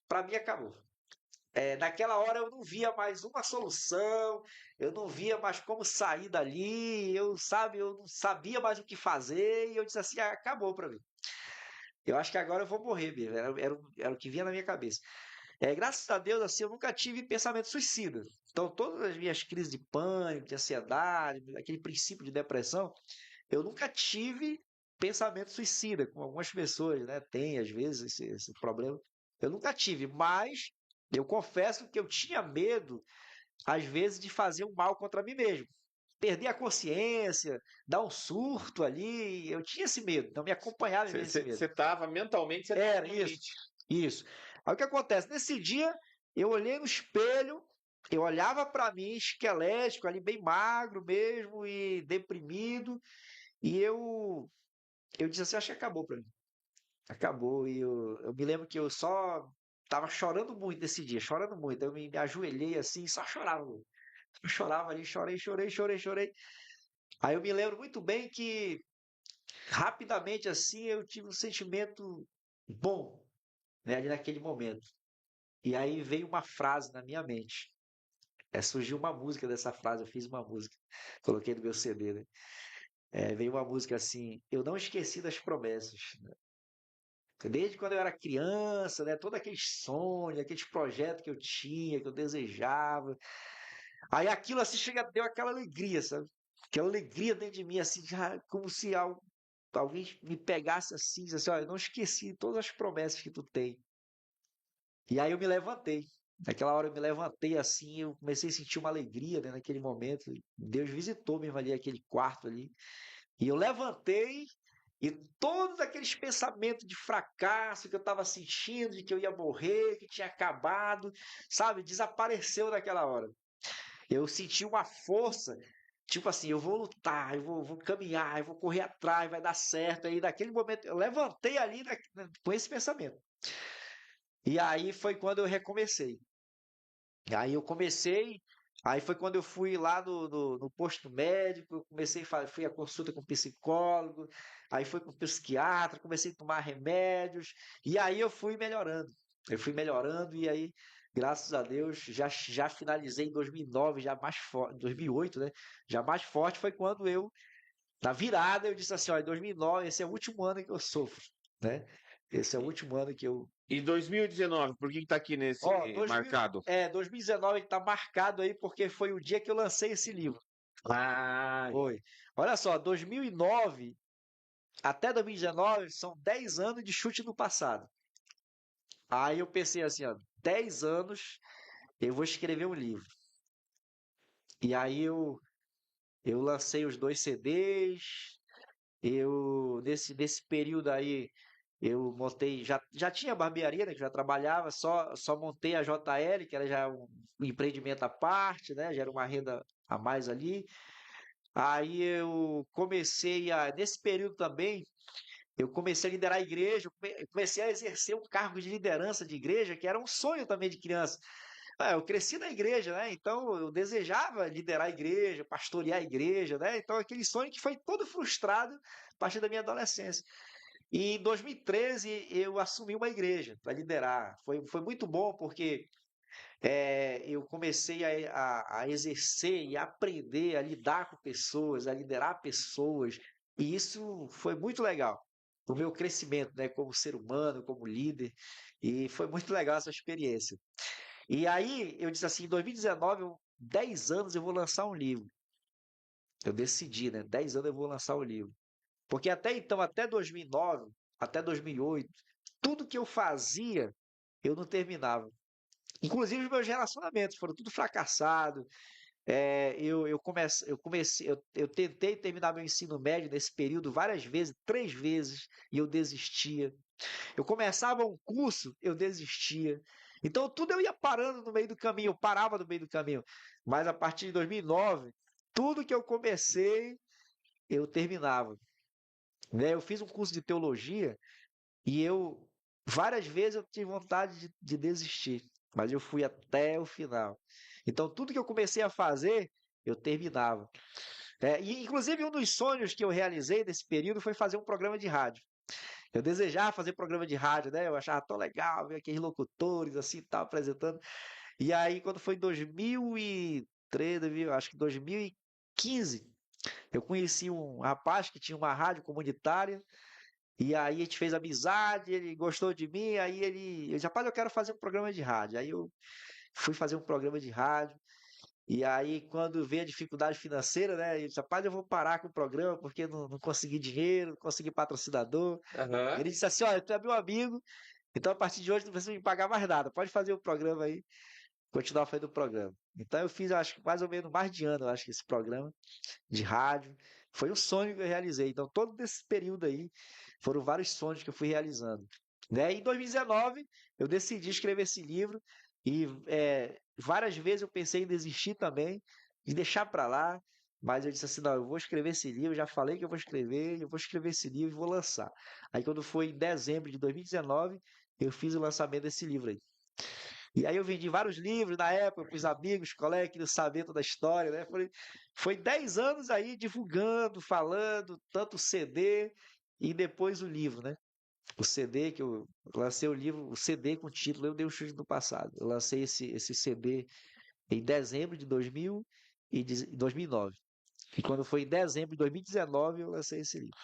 para mim acabou. Naquela hora eu não via mais uma solução, eu não via mais como sair dali, eu não sabia mais o que fazer, e eu disse assim, acabou para mim. Eu acho que agora eu vou morrer mesmo, era o que vinha na minha cabeça. Graças a Deus, assim, eu nunca tive pensamento suicida. Então, todas as minhas crises de pânico, de ansiedade, aquele princípio de depressão, eu nunca tive pensamento suicida, como algumas pessoas, né, têm às vezes esse problema. Eu nunca tive, mas eu confesso que eu tinha medo, às vezes, de fazer um mal contra mim mesmo. perder a consciência, dar um surto ali. Eu tinha esse medo, não me acompanhava esse medo. Você estava mentalmente, você Era isso. Aí o que acontece? Nesse dia, eu olhei no espelho, eu olhava para mim, esquelético, ali bem magro mesmo e deprimido, e eu disse assim, acho que acabou para mim. Acabou, e eu me lembro que eu só tava chorando muito nesse dia, chorando muito. Eu me ajoelhei assim, só chorava. Eu chorava ali, chorei. Aí eu me lembro muito bem que rapidamente assim eu tive um sentimento bom, né, ali naquele momento. E aí veio uma frase na minha mente. Surgiu uma música dessa frase, eu fiz uma música, coloquei no meu CD, né? Veio uma música assim, eu não esqueci das promessas. Desde quando eu era criança, né? Todos aqueles sonhos, aqueles projetos que eu tinha, que eu desejava. Aí aquilo assim deu aquela alegria, sabe? Aquela alegria dentro de mim, assim, já, como se alguém me pegasse assim, disse assim, olha, eu não esqueci todas as promessas que tu tem. E aí eu me levantei. Naquela hora eu me levantei assim, eu comecei a sentir uma alegria, né, naquele momento. Deus visitou mesmo ali aquele quarto ali. E eu levantei e todos aqueles pensamentos de fracasso que eu estava sentindo, de que eu ia morrer, que tinha acabado, sabe, desapareceu naquela hora. Eu senti uma força, tipo assim, eu vou lutar, eu vou caminhar, eu vou correr atrás, vai dar certo. Aí naquele momento eu levantei ali com esse pensamento. E aí foi quando eu recomecei. Aí eu comecei, aí foi quando eu fui lá no posto médico, eu fui à consulta com psicólogo, aí fui com psiquiatra, comecei a tomar remédios, e aí eu fui melhorando. Eu fui melhorando e aí, graças a Deus, já finalizei em 2009, já mais forte, 2008, né? Já mais forte foi quando na virada, eu disse assim, ó, em 2009, esse é o último ano que eu sofro, né? Esse é o último ano que eu. E 2019, por que está aqui nesse Ó, marcado? 2019 está marcado aí porque foi o dia que eu lancei esse livro. Ah, Foi. Olha só, 2009 até 2019 são 10 anos de chute no passado. Aí eu pensei assim, ó, 10 anos eu vou escrever um livro. E aí eu lancei os 2 CDs, nesse período aí eu montei, já tinha barbearia, né, que eu já trabalhava, só montei a JL, que era já um empreendimento à parte, né, já era uma renda a mais ali. Aí nesse período também, eu comecei a liderar a igreja, eu comecei a exercer um cargo de liderança de igreja, que era um sonho também de criança. Eu cresci na igreja, né? Então eu desejava liderar a igreja, pastorear a igreja, né? Então aquele sonho que foi todo frustrado a partir da minha adolescência. E em 2013 eu assumi uma igreja para liderar. Foi muito bom porque eu comecei a exercer e aprender a lidar com pessoas, a liderar pessoas. E isso foi muito legal. O meu crescimento, né, como ser humano, como líder. E foi muito legal essa experiência. E aí eu disse assim, em 2019, 10 anos eu vou lançar um livro. Eu decidi, né? 10 anos eu vou lançar um livro. Porque até então, até 2009, até 2008, tudo que eu fazia, eu não terminava. Inclusive os meus relacionamentos foram tudo fracassados. Eu tentei terminar meu ensino médio nesse período várias vezes, 3 vezes, e eu desistia. Eu começava um curso, eu desistia. Então tudo eu ia parando no meio do caminho, eu parava no meio do caminho. Mas a partir de 2009, tudo que eu comecei, eu terminava. Né? Eu fiz um curso de teologia e várias vezes eu tive vontade de desistir, mas eu fui até o final. Então, tudo que eu comecei a fazer, eu terminava. E, inclusive, um dos sonhos que eu realizei nesse período foi fazer um programa de rádio. Eu desejava fazer programa de rádio, né? Eu achava tão legal ver aqueles locutores assim, tal, apresentando. E aí, quando foi em 2013, acho que 2015, eu conheci um rapaz que tinha uma rádio comunitária. E aí a gente fez amizade, ele gostou de mim, aí ele disse, rapaz, eu quero fazer um programa de rádio. Aí eu fui fazer um programa de rádio, e aí quando veio a dificuldade financeira, né, ele disse, rapaz, eu vou parar com o programa porque não consegui dinheiro, não consegui patrocinador. Aham. Ele disse assim, olha, tu é meu amigo, então a partir de hoje não precisa me pagar mais nada, pode fazer o programa aí. continuar fazendo o programa. Então eu fiz, eu acho que mais ou menos mais de ano, eu acho que esse programa de rádio. Foi um sonho que eu realizei. Então, todo esse período aí, foram vários sonhos que eu fui realizando. Né? Em 2019, eu decidi escrever esse livro e várias vezes eu pensei em desistir também, de deixar para lá, mas eu disse assim, não, eu vou escrever esse livro, já falei que eu vou escrever esse livro e vou lançar. Aí quando foi em dezembro de 2019, eu fiz o lançamento desse livro aí. E aí eu vendi vários livros na época para os amigos, colegas que não sabiam toda a história, né? Foi 10 anos aí divulgando, falando, tanto o CD e depois o livro, né? O CD que eu lancei o livro, o CD com o título Eu Dei um Chute no Passado. Eu lancei esse CD em dezembro de 2009. E quando foi em dezembro de 2019, eu lancei esse livro.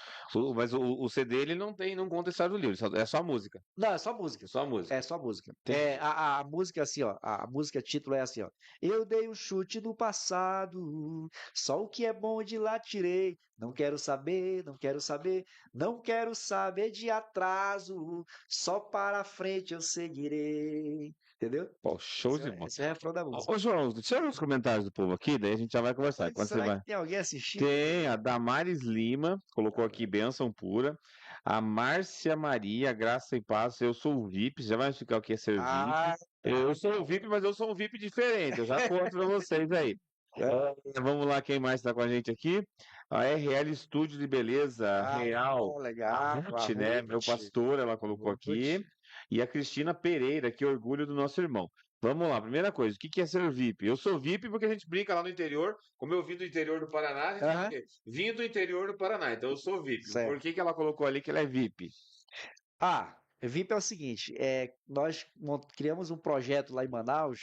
Mas o CD ele não conta a história do livro, é só música. Não, é só música. Só música. É só música. Entendi. A música assim, ó. A música título é assim, ó. Eu dei um chute no passado, só o que é bom de lá tirei. Não quero saber, não quero saber, não quero saber de atraso. Só para frente eu seguirei. Entendeu? Pô, show de bola. Esse é o refrão da música. Ô, João, deixa eu ver os comentários do povo aqui, daí a gente já vai conversar. Quando você Será que vai. tem alguém assistindo? Tem a Damares Lima, colocou aqui bênção pura. A Márcia Maria, graça e paz. Eu sou o VIP, já vai explicar o que é ser VIP. Ah, Eu sou o VIP, mas eu sou um VIP diferente. Eu já conto pra vocês aí. Vamos lá, quem mais está com a gente aqui? A RL Estúdio de Beleza Real. A legal. Ruth, né? Meu pastor, ela colocou aqui. E a Cristina Pereira, que orgulho do nosso irmão. Vamos lá, primeira coisa, o que que é ser VIP? Eu sou VIP porque a gente brinca lá no interior, como eu vim do interior do Paraná, a gente Aham. vim do interior do Paraná, então eu sou VIP. Certo. Por que que ela colocou ali que ela é VIP? VIP é o seguinte, nós criamos um projeto lá em Manaus,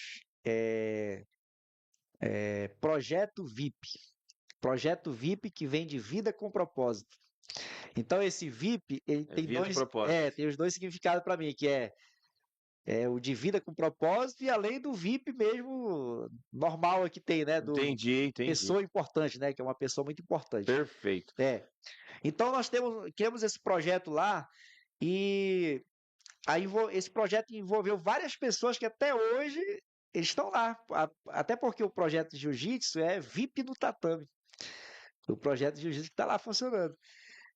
Projeto VIP. Projeto VIP que vem de vida com propósito. Então esse VIP, ele É tem vida dois, propósito. tem os dois significados para mim, que é o de vida com propósito e além do VIP mesmo normal que tem, né, do Entendi. pessoa importante, né, que é uma pessoa muito importante. Perfeito. Então nós criamos esse projeto lá e aí esse projeto envolveu várias pessoas que até hoje eles estão lá. Até porque o projeto de jiu-jitsu é VIP no tatame. O projeto de jiu-jitsu está lá funcionando.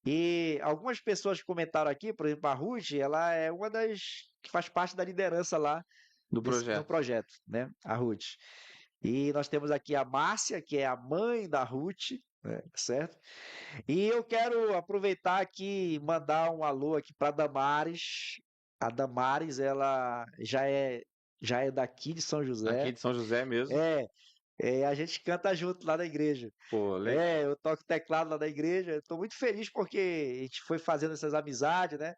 E algumas pessoas que comentaram aqui, por exemplo, a Ruth, ela é uma das que faz parte da liderança lá Do no projeto. projeto, né? A Ruth. E nós temos aqui a Márcia, que é a mãe da Ruth, né? Certo? E eu quero aproveitar aqui e mandar um alô aqui para Damares. A Damares, ela já é daqui de São José. Aqui de São José mesmo. A gente canta junto lá na igreja. Pô, legal. Eu toco teclado lá na igreja. Estou muito feliz porque a gente foi fazendo essas amizades, né?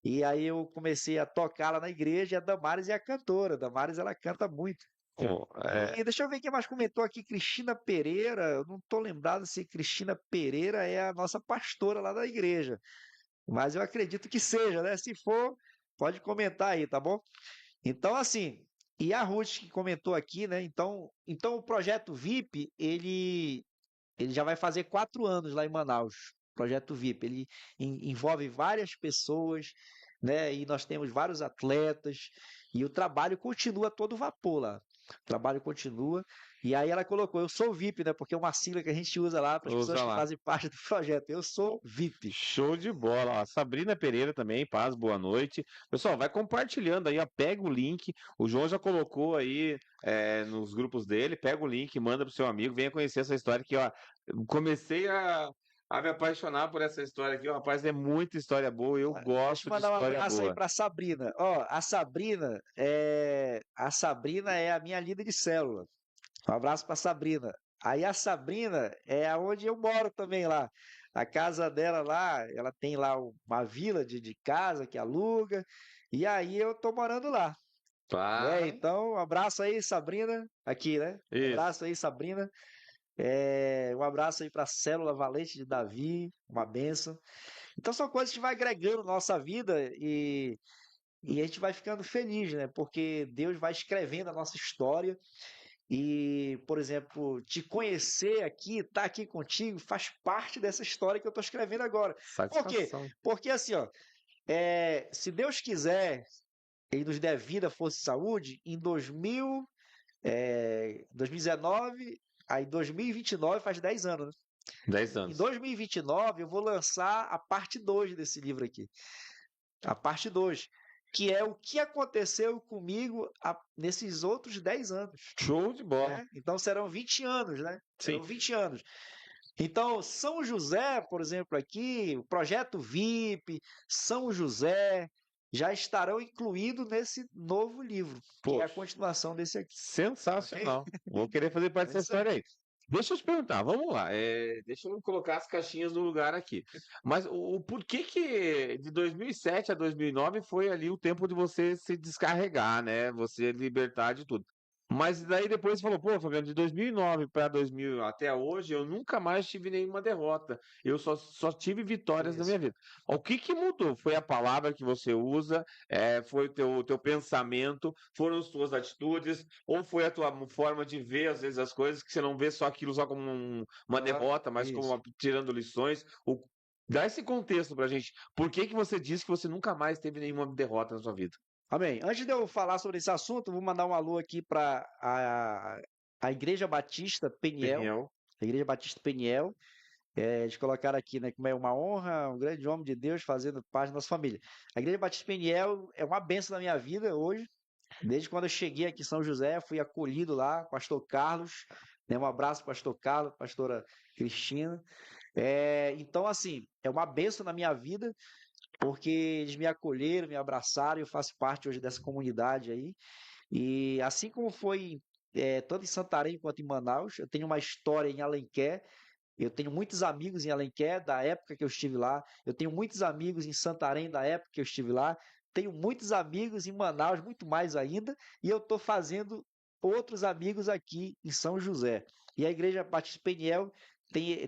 E aí eu comecei a tocar lá na igreja. E a Damares é a cantora. A Damares, ela canta muito. Pô, E deixa eu ver quem mais comentou aqui. Cristina Pereira. Eu não estou lembrado se Cristina Pereira é a nossa pastora lá da igreja. Mas eu acredito que seja, né? Se for, pode comentar aí, tá bom? Então, assim, e a Ruth que comentou aqui, né? Então o projeto VIP, ele já vai fazer 4 anos lá em Manaus. Projeto VIP, ele envolve várias pessoas, né? E nós temos vários atletas e o trabalho continua a todo vapor lá. O trabalho continua. E aí ela colocou, eu sou VIP, né? Porque é uma sigla que a gente usa lá para as pessoas que fazem parte do projeto. Eu sou VIP. Show de bola. Ó, Sabrina Pereira também, paz, boa noite. Pessoal, vai compartilhando aí, ó, pega o link. O João já colocou aí nos grupos dele, pega o link, manda pro seu amigo, venha conhecer essa história que, ó, eu comecei a me apaixonar por essa história aqui, ó, rapaz, é muita história boa, eu Deixa gosto eu de mandar um história abraço aí boa. para Sabrina. Ó, a Sabrina é a minha líder de célula. Um abraço para Sabrina. Aí a Sabrina é onde eu moro também lá. A casa dela lá, ela tem lá uma vila de casa que aluga, e aí eu tô morando lá. Tá, Então, um abraço aí, Sabrina, aqui, né? Um isso. abraço aí, Sabrina. Um abraço aí para a Célula Valente de Davi, uma benção. Então são coisas que vai agregando na nossa vida e a gente vai ficando feliz, né? Porque Deus vai escrevendo a nossa história e, por exemplo, te conhecer aqui, estar aqui contigo, faz parte dessa história que eu estou escrevendo agora. Por quê? Satisfação. Porque assim, ó, se Deus quiser, Ele nos der vida, força e saúde, em 2000 2019, aí 2029 faz 10 anos, né? 10 Em anos. 2029 eu vou lançar a parte 2 desse livro aqui. A parte 2, que é o que aconteceu comigo nesses outros 10 anos, Show de bola. né? Então serão 20 anos, né? Sim. Serão 20 anos. Então, São José, por exemplo, aqui, o projeto VIP, São José, já estarão incluídos nesse novo livro, que é a Poxa, continuação desse aqui. Ok? sensacional. Vou querer fazer parte É dessa isso aí. história aí. Deixa eu te perguntar, vamos lá. Deixa eu colocar as caixinhas no lugar aqui. Mas o porquê que de 2007 a 2009 foi ali o tempo de você se descarregar, né? Você libertar de tudo. Mas daí depois você falou, pô, Fabiano, de 2009 para 2000 até hoje, eu nunca mais tive nenhuma derrota. Eu só tive vitórias na minha Isso. vida. O que que mudou? Foi a palavra que você usa? Foi o teu pensamento? Foram as tuas atitudes? Ou foi a tua forma de ver, às vezes, as coisas, que você não vê só aquilo só como uma Aham, derrota, mas como isso. tirando lições? Dá esse contexto pra gente. Por que que você disse que você nunca mais teve nenhuma derrota na sua vida? Amém. Antes de eu falar sobre esse assunto, vou mandar um alô aqui para a Igreja Batista Peniel. Peniel. A Igreja Batista Peniel. Eles colocaram aqui, né, como é uma honra, um grande homem de Deus fazendo parte da nossa família. A Igreja Batista Peniel é uma bênção na minha vida hoje. Desde quando eu cheguei aqui em São José, fui acolhido lá, pastor Carlos, né, um abraço, pastor Carlos, pastora Cristina. Então, assim, é uma bênção na minha vida, porque eles me acolheram, me abraçaram, e eu faço parte hoje dessa comunidade aí. E assim como foi tanto em Santarém quanto em Manaus, eu tenho uma história em Alenquer. Eu tenho muitos amigos em Alenquer, da época que eu estive lá. Eu tenho muitos amigos em Santarém, da época que eu estive lá. Tenho muitos amigos em Manaus, muito mais ainda. E eu estou fazendo outros amigos aqui em São José. E a Igreja Batista Peniel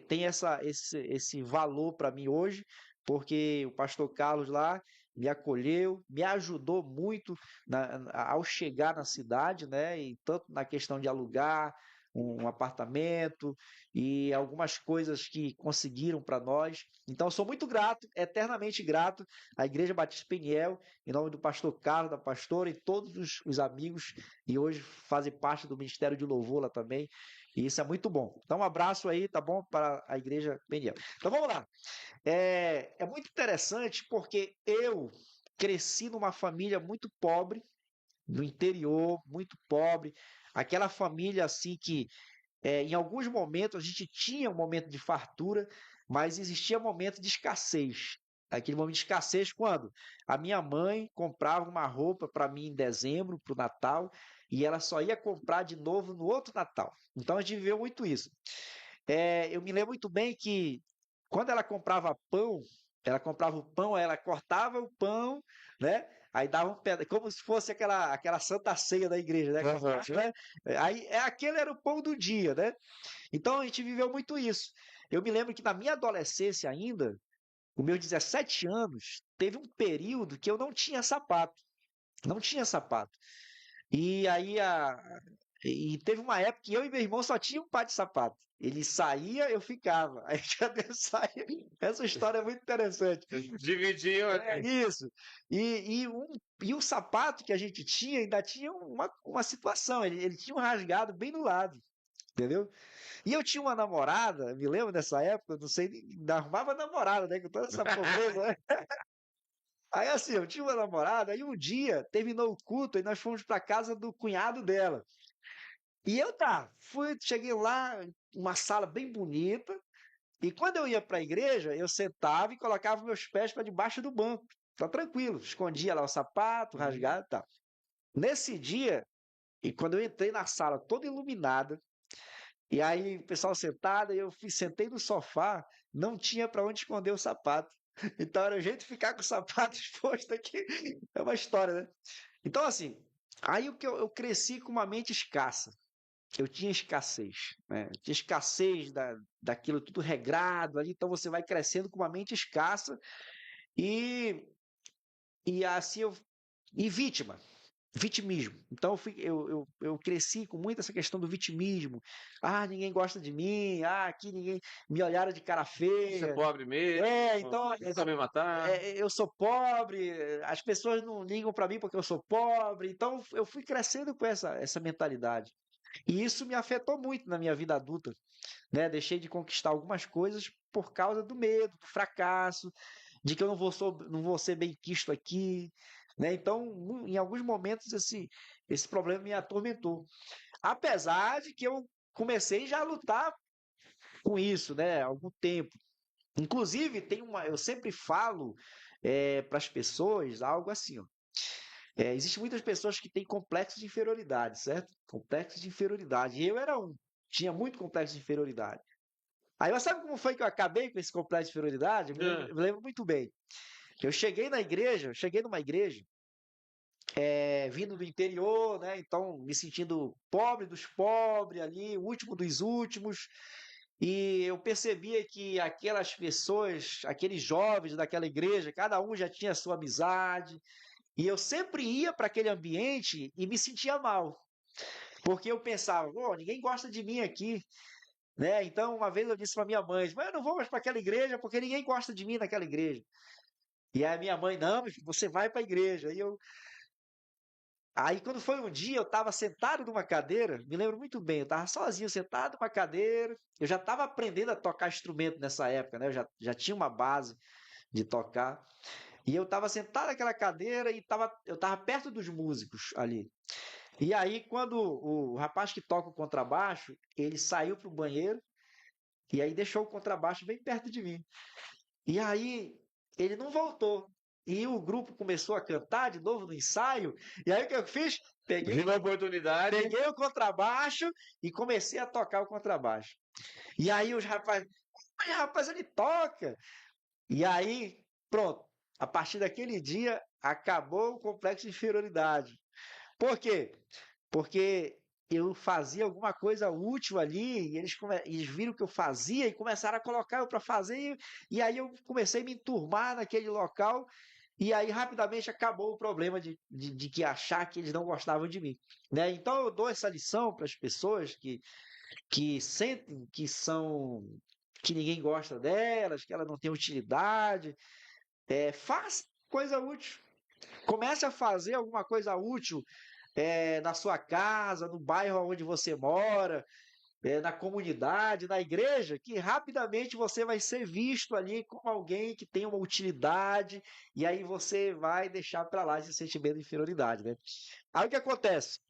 tem esse valor para mim hoje, porque o pastor Carlos lá me acolheu, me ajudou muito ao chegar na cidade, né? E tanto na questão de alugar um apartamento, e algumas coisas que conseguiram para nós. Então, eu sou muito grato, eternamente grato à Igreja Batista Peniel, em nome do pastor Carlos, da pastora e todos os amigos, e hoje fazem parte do Ministério de Louvor lá também. E isso é muito bom. Então, um abraço aí, tá bom? Para a Igreja Peniel. Então, vamos lá. É muito interessante porque eu cresci numa família muito pobre, no interior, muito pobre. Aquela família assim que em alguns momentos a gente tinha um momento de fartura, mas existia momento de escassez. Aquele momento de escassez quando a minha mãe comprava uma roupa para mim em dezembro, para o Natal, e ela só ia comprar de novo no outro Natal. Então a gente viveu muito isso. Eu me lembro muito bem que quando ela comprava o pão, ela cortava o pão, né? Aí dava um pedaço, como se fosse aquela santa ceia da igreja, né? Aham. Né? Aí aquele era o pão do dia, né? Então a gente viveu muito isso. Eu me lembro que na minha adolescência ainda, com meus 17 anos, teve um período que eu não tinha sapato. Não tinha sapato. E aí teve uma época que eu e meu irmão só tinha um par de sapato. Ele saía, eu ficava. Aí quando eu saía, essa história é muito interessante. Dividiu É ali. isso. E o sapato que a gente tinha ainda tinha uma situação. Ele tinha um rasgado bem no lado, entendeu? E eu tinha uma namorada, me lembro dessa época, não sei, ainda arrumava namorada, né? Com toda essa pobreza, né? Aí assim, eu tinha uma namorada, aí um dia terminou o culto e nós fomos para casa do cunhado dela. E eu cheguei lá, uma sala bem bonita, e quando eu ia para a igreja, eu sentava e colocava meus pés para debaixo do banco. Tá tranquilo, escondia lá o sapato, Uhum. rasgado e tal. Nesse dia, e quando eu entrei na sala toda iluminada, e aí o pessoal sentado, sentei no sofá, não tinha para onde esconder o sapato. Então era o jeito de ficar com o sapato exposto aqui. É uma história, né? Então, assim, aí o que eu cresci com uma mente escassa. Eu tinha escassez, né? Eu tinha escassez daquilo tudo regrado ali, então você vai crescendo com uma mente escassa e, e assim eu. E vítima. vitimismo. Então eu cresci com muito essa questão do vitimismo. Ah, ninguém gosta de mim. Ah, aqui ninguém me olharam de cara Você é feia. pobre mesmo, Então quer saber matar. eu sou pobre, as pessoas não ligam para mim porque eu sou pobre. Então eu fui crescendo com essa mentalidade. E isso me afetou muito na minha vida adulta, né? Deixei de conquistar algumas coisas por causa do medo, do fracasso, de que eu não vou ser bem quisto aqui, né? Então, em alguns momentos esse problema me atormentou. Apesar de que eu comecei já a lutar com isso, né? Há algum tempo. Inclusive, eu sempre falo para as pessoas algo assim, ó. Existem muitas pessoas que têm complexo de inferioridade, certo? Complexo de inferioridade. E eu era um. Tinha muito complexo de inferioridade. Aí, mas sabe como foi que eu acabei com esse complexo de inferioridade? Eu me lembro muito bem. Eu cheguei numa igreja, vindo do interior, né? Então, me sentindo pobre dos pobres ali, o último dos últimos. E eu percebia que aquelas pessoas, aqueles jovens daquela igreja, cada um já tinha a sua amizade. E eu sempre ia para aquele ambiente e me sentia mal. Porque eu pensava, pô, ninguém gosta de mim aqui, né? Então, uma vez eu disse para minha mãe, mas eu não vou mais para aquela igreja porque ninguém gosta de mim naquela igreja. E aí a minha mãe, não, meu filho, você vai para a igreja. Aí quando foi um dia, eu estava sentado numa cadeira, me lembro muito bem, eu estava sozinho, sentado numa cadeira, eu já estava aprendendo a tocar instrumento nessa época, né? Eu já tinha uma base de tocar. E eu estava sentado naquela cadeira e eu estava perto dos músicos ali. E aí, quando o rapaz que toca o contrabaixo, ele saiu para o banheiro e aí deixou o contrabaixo bem perto de mim. E aí, ele não voltou. E o grupo começou a cantar de novo no ensaio. E aí, o que eu fiz? Viva a oportunidade. Peguei o contrabaixo e comecei a tocar o contrabaixo. E aí, os rapazes, mas rapaz, ele toca. E aí, pronto. A partir daquele dia, acabou o complexo de inferioridade. Por quê? Porque eu fazia alguma coisa útil ali, e eles viram que eu fazia e começaram a colocar eu para fazer, e aí eu comecei a me enturmar naquele local, e aí rapidamente acabou o problema de que achar que eles não gostavam de mim, né? Então eu dou essa lição para as pessoas que sentem que ninguém gosta delas, que elas não têm utilidade, faça coisa útil. Comece a fazer alguma coisa útil na sua casa, no bairro onde você mora, na comunidade, na igreja, que rapidamente você vai ser visto ali como alguém que tem uma utilidade, e aí você vai deixar para lá esse sentimento de inferioridade, né? Aí o que acontece?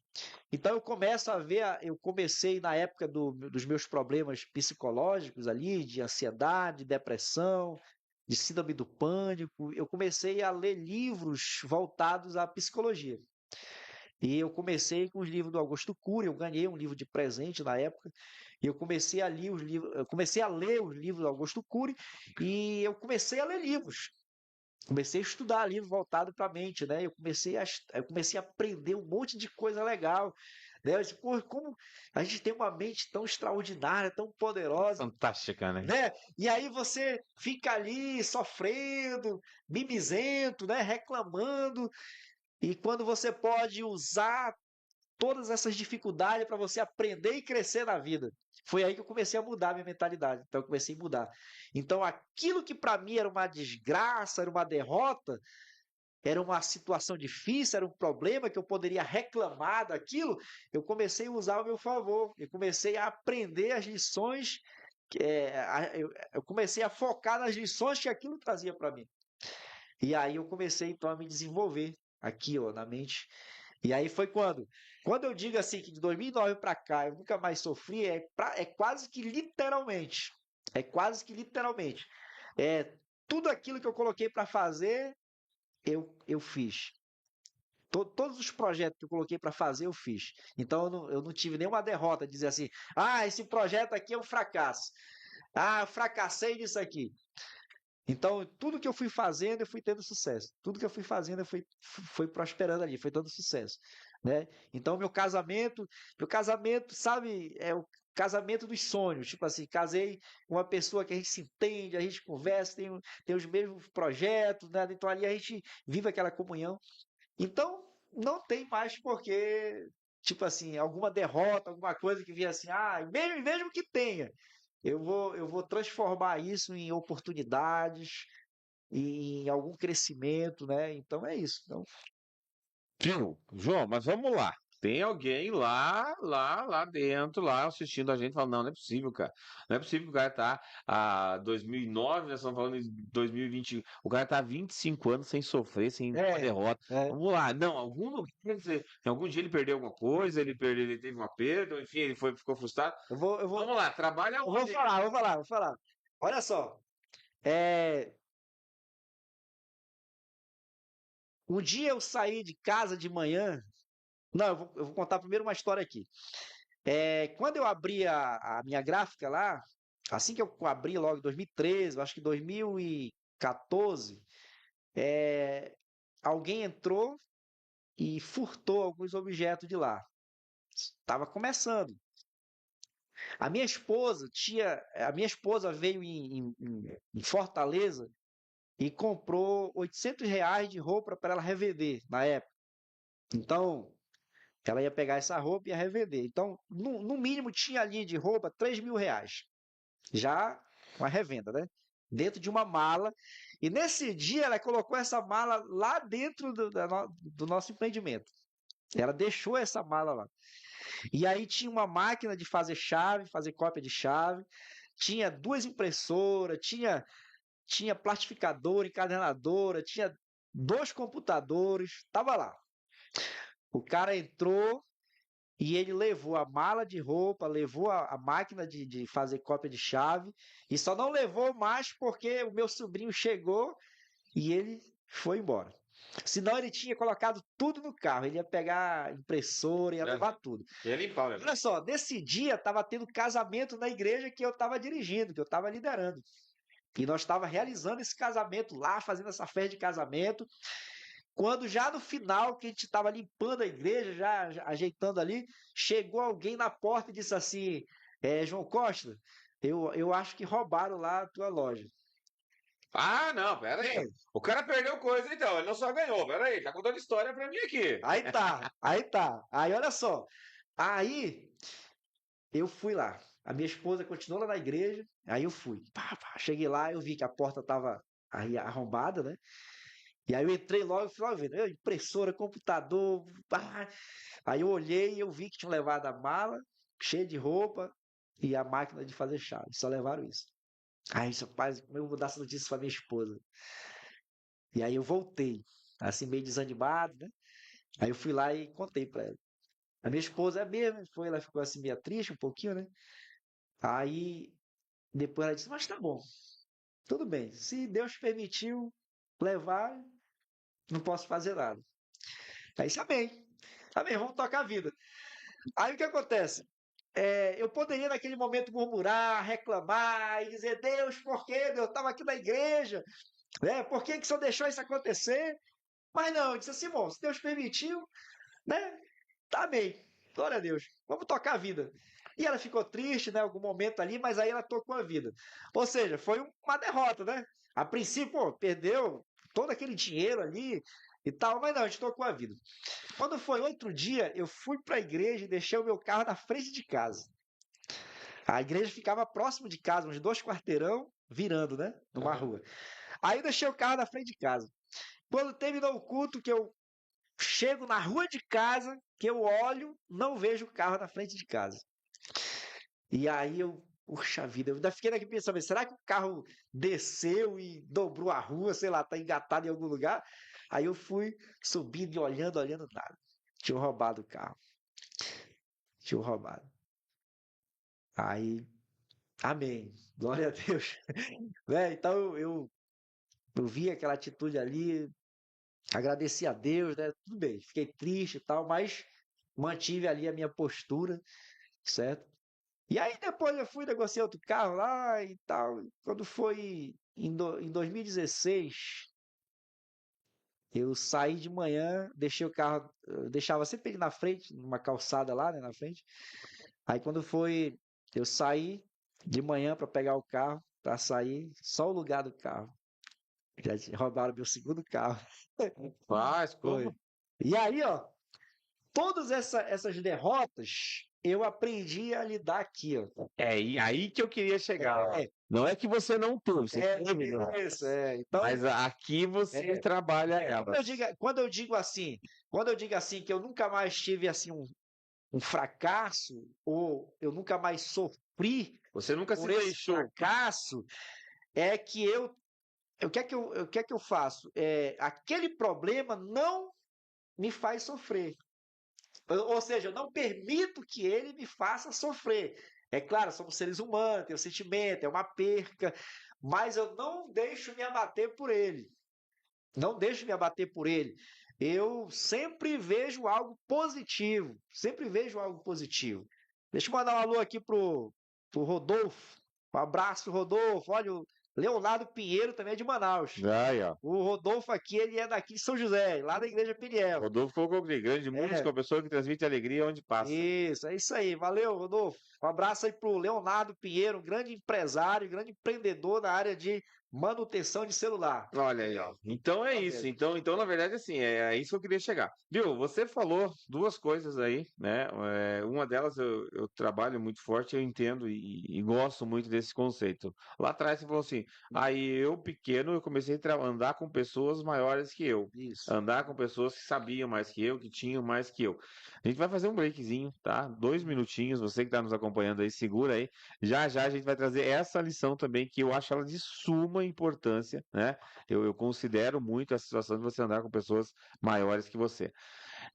Então eu comecei na época dos meus problemas psicológicos ali, de ansiedade, depressão, de síndrome do pânico, eu comecei a ler livros voltados à psicologia. E eu comecei com os livros do Augusto Cury, eu ganhei um livro de presente na época, e eu comecei a ler eu comecei a ler os livros do Augusto Cury, e eu comecei a ler livros. Comecei a estudar livro voltado para a mente, né? Eu comecei a aprender um monte de coisa legal, né? Eu disse, pô, como a gente tem uma mente tão extraordinária, tão poderosa, Fantástica, né? né? E aí você fica ali sofrendo, mimizento, né? Reclamando, e quando você pode usar todas essas dificuldades para você aprender e crescer na vida. Foi aí que eu comecei a mudar a minha mentalidade. Então eu comecei a mudar. Então aquilo que para mim era uma desgraça, era uma derrota, era uma situação difícil, era um problema que eu poderia reclamar daquilo, eu comecei a usar ao meu favor. Eu comecei a aprender as lições, eu comecei a focar nas lições que aquilo trazia para mim. E aí eu comecei então a me desenvolver aqui, ó, na mente. E aí foi quando eu digo assim que de 2009 para cá eu nunca mais sofri, é quase que literalmente. É quase que literalmente. É tudo aquilo que eu coloquei para fazer, eu fiz. Todos os projetos que eu coloquei para fazer, eu fiz. Então eu não tive nenhuma derrota, dizer assim: "Ah, esse projeto aqui é um fracasso. Ah, eu fracassei nisso aqui". Então, tudo que eu fui fazendo, eu fui tendo sucesso. Tudo que eu fui fazendo, foi prosperando ali, foi dando sucesso, né? Então, meu casamento, sabe, é o casamento dos sonhos. Tipo assim, casei com uma pessoa que a gente se entende, a gente conversa, tem os mesmos projetos, né? Então, ali a gente vive aquela comunhão. Então, não tem mais porque, tipo assim, alguma derrota, alguma coisa que vinha assim, mesmo que tenha, eu vou transformar isso em oportunidades, em algum crescimento, né? Então é isso. Então, Viu, João, mas vamos lá. Tem alguém lá dentro, lá assistindo a gente, falando, não é possível, cara. Não é possível que o cara tá a 2009, nós estamos falando em 2020, o cara tá há 25 anos sem sofrer, sem nenhuma é, derrota. é, Vamos lá, não, quer dizer, em algum dia ele perdeu alguma coisa, ele teve uma perda, enfim, ficou frustrado. eu vou, eu vou, Vamos lá, trabalha eu vou onde? falar, vou falar, vou falar. Olha só, é, um dia eu saí de casa de manhã. Não, eu vou contar primeiro uma história aqui. Quando eu abri a minha gráfica lá, assim que eu abri logo em 2013, eu acho que 2014, é, alguém entrou e furtou alguns objetos de lá. Estava começando. A minha esposa veio em Fortaleza e comprou R$ 800 de roupa para ela revender na época. Então, ela ia pegar essa roupa e ia revender. Então, no mínimo, tinha ali de roupa R$ 3.000. Já uma revenda, né? Dentro de uma mala. E nesse dia ela colocou essa mala lá dentro do nosso empreendimento. Ela deixou essa mala lá. E aí tinha uma máquina de fazer chave, fazer cópia de chave, tinha duas impressoras, tinha plastificadora, encadernadora, tinha dois computadores, tava lá. O cara entrou e ele levou a mala de roupa, levou a máquina de fazer cópia de chave, e só não levou mais porque o meu sobrinho chegou e ele foi embora. Senão ele tinha colocado tudo no carro, ele ia pegar a impressora, ia É, levar tudo. ia limpar, né? Olha só, nesse dia estava tendo casamento na igreja que eu estava dirigindo, que eu estava liderando. E nós estávamos realizando esse casamento lá, fazendo essa festa de casamento. Quando já no final, que a gente estava limpando a igreja, já ajeitando ali, chegou alguém na porta e disse assim: João Costa, eu acho que roubaram lá a tua loja. Ah, não, pera aí. O cara perdeu coisa então, ele não só ganhou, pera aí, tá contando história pra mim aqui. Aí tá, aí tá. Aí olha só. Aí eu fui lá. A minha esposa continuou lá na igreja. Aí eu fui. Pá, pá. Cheguei lá, eu vi que a porta estava aí arrombada, né? E aí eu entrei logo e fui lá vendo. Impressora, computador. Pá. Aí eu olhei e eu vi que tinham levado a mala, cheia de roupa, e a máquina de fazer chave. Só levaram isso. Aí, rapaz, como eu vou dar essa notícia pra minha esposa? E aí eu voltei, assim, meio desanimado, né? Aí eu fui lá e contei pra ela. A minha esposa é mesmo, foi, ela ficou assim meio triste um pouquinho, né? Aí depois ela disse, mas tá bom, tudo bem. Se Deus permitiu levar, não posso fazer nada. Aí disse, amém. Amém, vamos tocar a vida. Aí o que acontece? Eu poderia naquele momento murmurar, reclamar e dizer, Deus, por quê? Eu estava aqui na igreja, né? Por que que o Senhor deixou isso acontecer? Mas não, eu disse assim, bom, se Deus permitiu, né? Tá bem, glória a Deus, vamos tocar a vida. E ela ficou triste, né, algum momento ali, mas aí ela tocou a vida. Ou seja, foi uma derrota, né? A princípio, pô, perdeu todo aquele dinheiro ali e tal, mas não, a gente tocou a vida. Quando foi outro dia, eu fui para a igreja e deixei o meu carro na frente de casa. A igreja ficava próximo de casa, uns 2 quarteirão, virando, né, numa Aham. rua. Aí eu deixei o carro na frente de casa. Quando terminou o culto, que eu chego na rua de casa, que eu olho, não vejo o carro na frente de casa. E aí eu, puxa vida, eu ainda fiquei aqui pensando, será que o carro desceu e dobrou a rua, sei lá, tá engatado em algum lugar? Aí eu fui subindo e olhando, olhando nada. Tinha roubado o carro. Tinha roubado. Aí, amém. Glória a Deus. Né? Então eu vi aquela atitude ali, agradeci a Deus, né? Tudo bem, fiquei triste e tal, mas mantive ali a minha postura, certo? E aí depois eu fui negociar outro carro lá e tal. Quando foi em 2016, eu saí de manhã, deixei o carro, eu deixava sempre ele na frente, numa calçada lá, né, na frente. Aí quando foi, eu saí de manhã para pegar o carro, para sair, só o lugar do carro. Já roubaram meu segundo carro. Faz, Foi. como? E aí, ó, todas essas derrotas eu aprendi a lidar aqui, ó. É aí que eu queria chegar. É, Não é que você não teve, você teve, né? isso, é. Então, Mas aqui você trabalha quando elas. quando eu digo assim que eu nunca mais tive assim um fracasso ou eu nunca mais sofri Você nunca se por esse deixou. fracasso, é que o que é que eu faço? Aquele problema não me faz sofrer. Ou seja, eu não permito que ele me faça sofrer. É claro, somos seres humanos, tem um sentimento, é uma perca, mas eu não deixo me abater por ele. Não deixo me abater por ele. Eu sempre vejo algo positivo. Sempre vejo algo positivo. Deixa eu mandar um alô aqui pro Rodolfo. Um abraço, Rodolfo. Olha, o Leonardo Pinheiro também é de Manaus. Aí, ó. O Rodolfo aqui, ele é daqui de São José, lá da Igreja Peniel. Rodolfo colocou aqui, grande músico, É, a pessoa que transmite alegria onde passa. é isso aí. Valeu, Rodolfo. Um abraço aí pro Leonardo Pinheiro, um grande empresário, grande empreendedor na área de manutenção de celular. Olha aí, ó. Então é Tá isso. vendo? Então, na verdade, assim, é isso que eu queria chegar. Viu? Você falou duas coisas aí, né? Uma delas eu trabalho muito forte, eu entendo e gosto muito desse conceito. Lá atrás você falou assim, aí eu pequeno eu comecei a andar com pessoas maiores que eu. Isso. Andar com pessoas que sabiam mais que eu, que tinham mais que eu. A gente vai fazer um breakzinho, tá? 2 minutinhos, você que está nos acompanhando aí, segura aí. Já já a gente vai trazer essa lição também, que eu acho ela de suma importância, né? Eu considero muito a situação de você andar com pessoas maiores que você.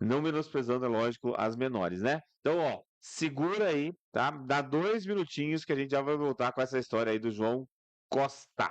Não menosprezando, é lógico, as menores, né? Então, ó, segura aí, tá? Dá 2 minutinhos que a gente já vai voltar com essa história aí do João Costa.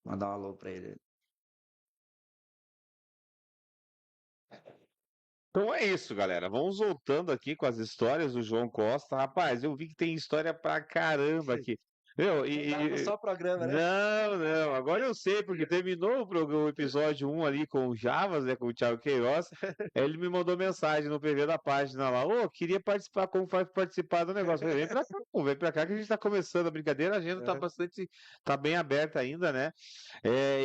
Mandar um alô para ele. Então é isso, galera. Vamos voltando aqui com as histórias do João Costa. Rapaz, eu vi que tem história pra caramba aqui. Meu, Não dá para só o programa, né? não, não. Agora eu sei, porque terminou o episódio 1 ali com o Javas, né? Com o Thiago Queiroz. Ele me mandou mensagem no PV da página lá. Ô, queria participar, como faz participar do negócio? Eu falei, vem pra cá, pô, vem pra cá que a gente tá começando a brincadeira. A agenda tá Aham, bastante, tá bem aberta ainda, né?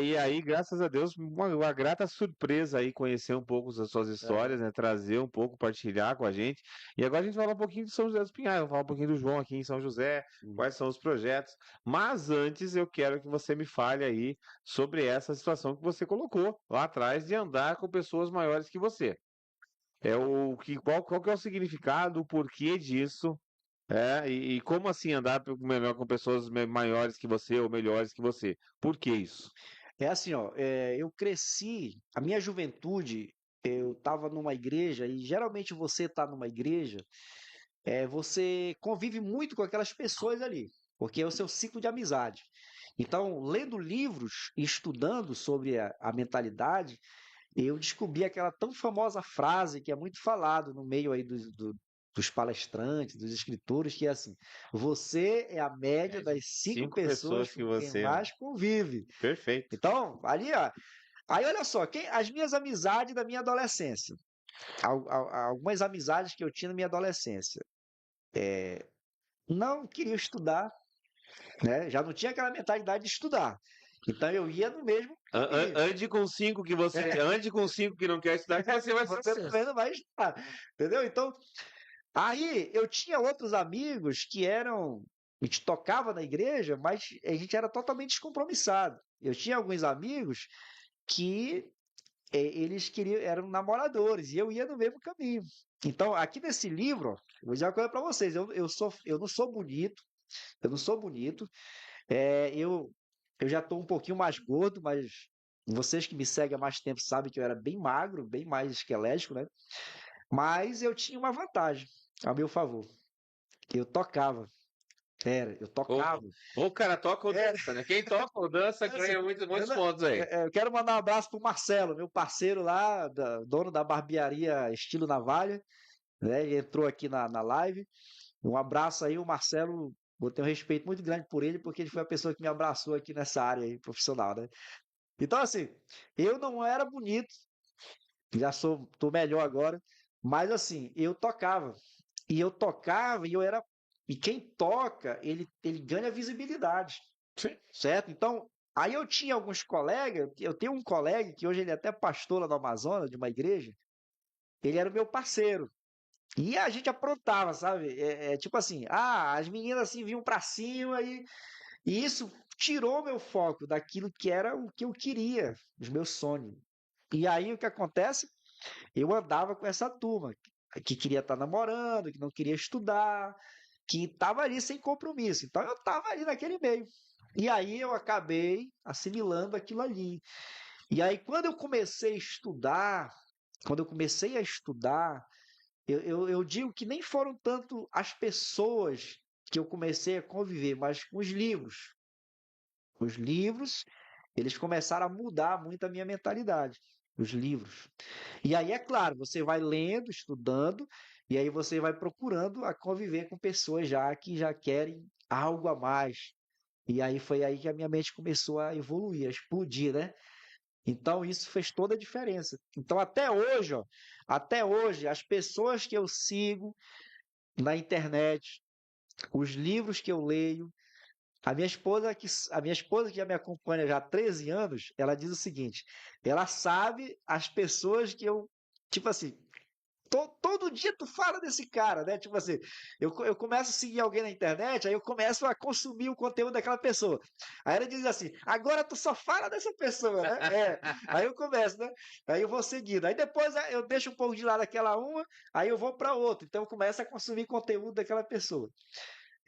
E aí, graças a Deus, uma grata surpresa aí conhecer um pouco das suas aham. histórias, né? Trazer um pouco, partilhar com a gente. E agora a gente vai falar um pouquinho de São José dos Pinhais, vamos falar um pouquinho do João aqui em São José, Hum. quais são os projetos. Mas antes eu quero que você me fale aí sobre essa situação que você colocou lá atrás de andar com pessoas maiores que você. Qual que é o significado, o porquê disso? E como assim andar melhor com pessoas maiores que você ou melhores que você? Por que isso? É assim, ó, eu cresci, a minha juventude, eu estava numa igreja, e geralmente você está numa igreja, você convive muito com aquelas pessoas ali, porque é o seu ciclo de amizade. Então, lendo livros e estudando sobre a mentalidade, eu descobri aquela tão famosa frase que é muito falado no meio aí dos palestrantes, dos escritores, que é assim: você é a média das cinco Cinco pessoas pessoas que com quem você ama. mais convive. Perfeito. Então, ali, ó, aí olha só, as minhas amizades da minha adolescência, algumas amizades que eu tinha na minha adolescência, não queriam estudar, né? Já não tinha aquela mentalidade de estudar. Então eu ia no mesmo caminho. Ande com cinco que você. Ande com cinco que não quer estudar, que você vai Você sucesso. também não vai estudar, entendeu? Então, aí eu tinha outros amigos que eram. A gente tocava na igreja, mas a gente era totalmente descompromissado. Eu tinha alguns amigos que eles queriam, eram namoradores, e eu ia no mesmo caminho. Então, aqui nesse livro, ó, eu vou dizer uma coisa para vocês: eu não sou bonito, eu não sou bonito, é, eu, eu já estou um pouquinho mais gordo, mas vocês que me seguem há mais tempo sabem que eu era bem magro, bem mais esquelético, né? Mas eu tinha uma vantagem a meu favor. Eu tocava. Eu Ou, tocava. ou o cara toca ou É, dança, né? Quem toca ou dança assim, ganha muitos pontos aí. eu quero mandar um abraço pro Marcelo, meu parceiro lá, dono da barbearia Estilo Navalha, né? Ele entrou aqui na live. Um abraço aí, o Marcelo. Eu tenho um respeito muito grande por ele, porque ele foi a pessoa que me abraçou aqui nessa área aí, profissional, né? Então, assim, eu não era bonito, tô melhor agora, mas assim, eu tocava. E eu tocava e eu era. E quem toca, ele ganha visibilidade, Sim. certo? Então, aí eu tinha alguns colegas, eu tenho um colega que hoje ele é até pastor lá no Amazonas, de uma igreja, ele era o meu parceiro. E a gente aprontava, sabe? Tipo assim, as meninas assim vinham pra cima e isso tirou meu foco daquilo que era o que eu queria, os meus sonhos. E aí o que acontece? Eu andava com essa turma que queria estar namorando, que não queria estudar, que estava ali sem compromisso. Então eu estava ali naquele meio. E aí eu acabei assimilando aquilo ali. E aí quando eu comecei a estudar, eu digo que nem foram tanto as pessoas que eu comecei a conviver, mas com os livros. Os livros, eles começaram a mudar muito a minha mentalidade. Os livros. E aí, é claro, você vai lendo, estudando, e aí você vai procurando a conviver com pessoas já que já querem algo a mais. E aí foi aí que a minha mente começou a evoluir, a explodir, né? Então isso fez toda a diferença. Então até hoje, ó, até hoje, as pessoas que eu sigo na internet, os livros que eu leio, a minha esposa que já me acompanha já há 13 anos, ela diz o seguinte: ela sabe as pessoas que eu, tipo assim, todo dia tu fala desse cara, né? Tipo assim, eu começo a seguir alguém na internet, aí eu começo a consumir o conteúdo daquela pessoa. Aí ela diz assim: agora tu só fala dessa pessoa, né? Aí eu começo, né? Aí eu vou seguindo. Aí depois eu deixo um pouco de lado aquela uma, aí eu vou para outra. Então eu começo a consumir conteúdo daquela pessoa.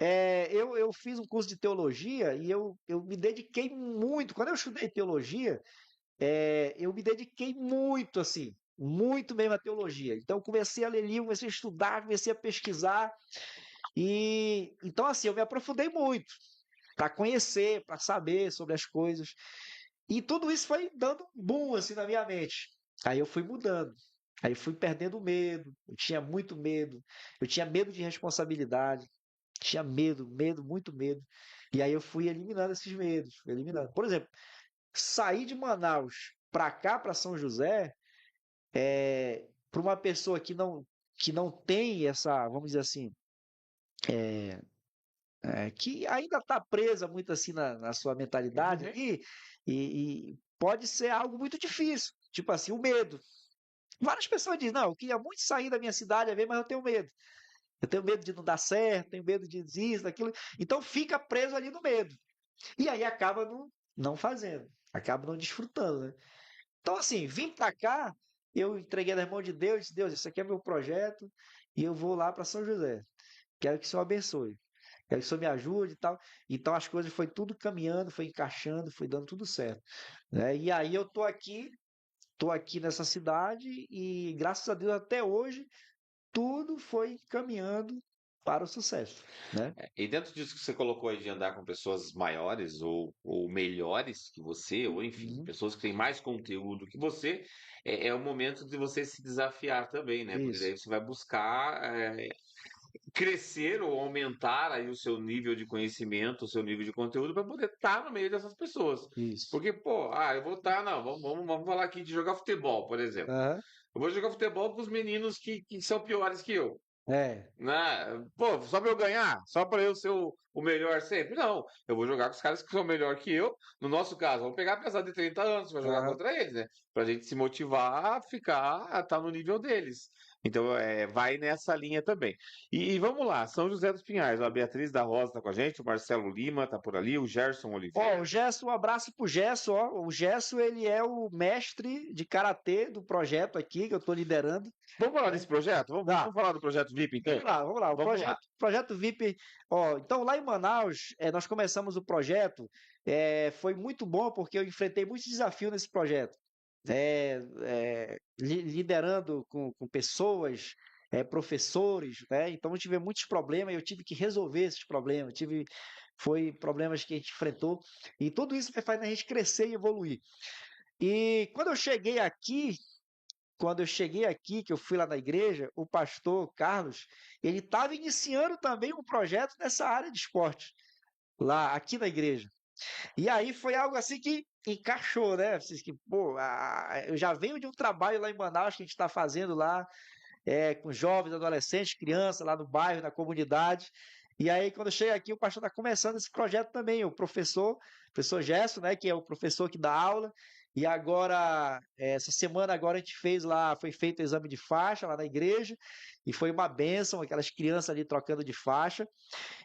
Eu fiz um curso de teologia e eu me dediquei muito. Quando eu estudei teologia, eu me dediquei muito, assim, muito mesmo à teologia. Então, eu comecei a ler livro, comecei a estudar, comecei a pesquisar. E então, assim, eu me aprofundei muito para conhecer, para saber sobre as coisas. E tudo isso foi dando um boom assim na minha mente. Aí eu fui mudando. Aí fui perdendo o medo, eu tinha muito medo, eu tinha medo de responsabilidade, tinha medo, medo, muito medo. E aí eu fui eliminando esses medos, fui eliminando. Por exemplo, sair de Manaus para cá, para São José, para uma pessoa que não tem essa, vamos dizer assim, que ainda está presa muito assim na sua mentalidade Uhum. ali, e pode ser algo muito difícil, tipo assim, o medo. Várias pessoas dizem, não, eu queria muito sair da minha cidade, mas eu tenho medo. Eu tenho medo de não dar certo, tenho medo de isso, daquilo. Então fica preso ali no medo. E aí acaba não fazendo, acaba não desfrutando, né? Então, assim, vim para cá, eu entreguei nas mãos de Deus, disse, Deus, isso aqui é meu projeto, e eu vou lá para São José. Quero que o Senhor abençoe. Quero que o Senhor me ajude e tal. Então as coisas foi tudo caminhando, foi encaixando, foi dando tudo certo, né? E aí eu tô aqui nessa cidade e graças a Deus até hoje tudo foi caminhando para o sucesso, né? E dentro disso que você colocou aí de andar com pessoas maiores ou melhores que você, ou enfim, Uhum. pessoas que têm mais conteúdo que você, é o momento de você se desafiar também, né? Porque Isso, daí você vai buscar crescer ou aumentar aí o seu nível de conhecimento, o seu nível de conteúdo para poder estar no meio dessas pessoas. isso. Porque, pô, eu vou estar, não, vamos falar aqui de jogar futebol, por exemplo. Aham. Eu vou jogar futebol com os meninos que são piores que eu. É, Né? Pô, só pra eu ganhar? Só pra eu ser o melhor sempre? Não. Eu vou jogar com os caras que são melhor que eu. No nosso caso, vamos pegar pesado de 30 anos pra jogar aham. contra eles, né? Pra gente se motivar a ficar, a estar no nível deles. Então, vai nessa linha também. E vamos lá, São José dos Pinhais. A Beatriz da Rosa tá com a gente, o Marcelo Lima tá por ali, o Gerson Ó, o Oliveira. Gesso, um abraço pro Gesso, ó. O Gesso, ele é o mestre de karatê do projeto aqui que eu tô liderando, Vamos falar né? desse projeto? Tá. vamos falar do projeto VIP, então? Vamos lá. O Vamos lá. projeto VIP, ó, então lá em Manaus, nós começamos o projeto, foi muito bom porque eu enfrentei muitos desafios nesse projeto, liderando com pessoas, professores, né? Então eu tive muitos problemas, eu tive que resolver esses problemas, foi problemas que a gente enfrentou, e tudo isso vai fazendo a gente crescer e evoluir. E quando eu cheguei aqui, que eu fui lá na igreja, o pastor Carlos, ele estava iniciando também um projeto nessa área de esporte, lá, aqui na igreja. E aí foi algo assim que encaixou, né? Pô, eu já venho de um trabalho lá em Manaus que a gente está fazendo lá, com jovens, adolescentes, crianças, lá no bairro, na comunidade. E aí, quando chega aqui, o pastor está começando esse projeto também, o professor Gesso, né, que é o professor que dá aula. E agora, essa semana agora a gente fez lá, foi feito o exame de faixa lá na igreja, e foi uma bênção, aquelas crianças ali trocando de faixa.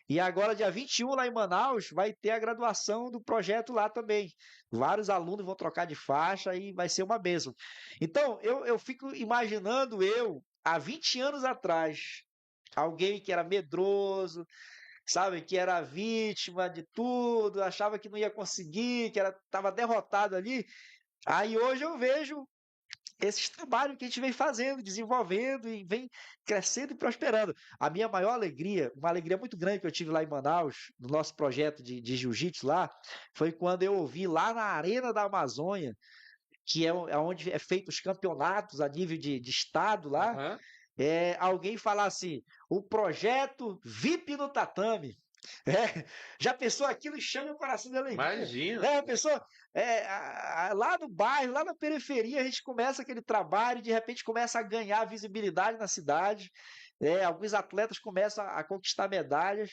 E agora, dia 21, lá em Manaus, vai ter a graduação do projeto lá também. Vários alunos vão trocar de faixa e vai ser uma bênção. Então, eu fico imaginando há 20 anos atrás, alguém que era medroso, sabe, que era vítima de tudo, achava que não ia conseguir, que estava derrotado ali. Aí hoje eu vejo esses trabalhos que a gente vem fazendo, desenvolvendo e vem crescendo e prosperando. A minha maior alegria, uma alegria muito grande que eu tive lá em Manaus, no nosso projeto de jiu-jitsu lá, foi quando eu ouvi lá na Arena da Amazônia, que é onde é feito os campeonatos a nível de estado lá, Aham. alguém falar assim, o projeto VIP no tatame. Já pensou aquilo chama o coração de alegria. Imagina. A pessoa, lá no bairro, lá na periferia, a gente começa aquele trabalho e de repente começa a ganhar visibilidade na cidade. Alguns atletas começam a conquistar medalhas.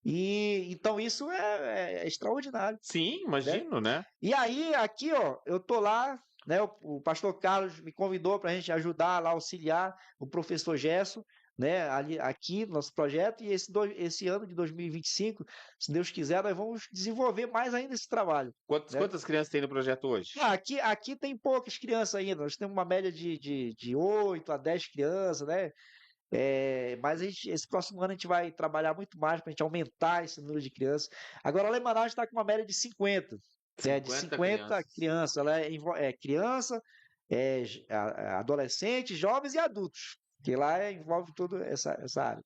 E então isso é extraordinário, Sim, né? imagino, né? E aí, aqui, ó, eu tô lá, né? O pastor Carlos me convidou para a gente ajudar lá, auxiliar o professor Gesso, né? Ali, aqui no nosso projeto, e esse ano de 2025, se Deus quiser, nós vamos desenvolver mais ainda esse trabalho, né? Quantas crianças tem no projeto hoje? Aqui tem poucas crianças ainda, nós temos uma média de 8 a 10 crianças, né? Mas esse próximo ano a gente vai trabalhar muito mais para a gente aumentar esse número de crianças. Agora, a Manaus está com uma média de 50, de 50 50 crianças. crianças. Ela é criança, adolescentes, jovens e adultos. Que lá envolve toda essa área,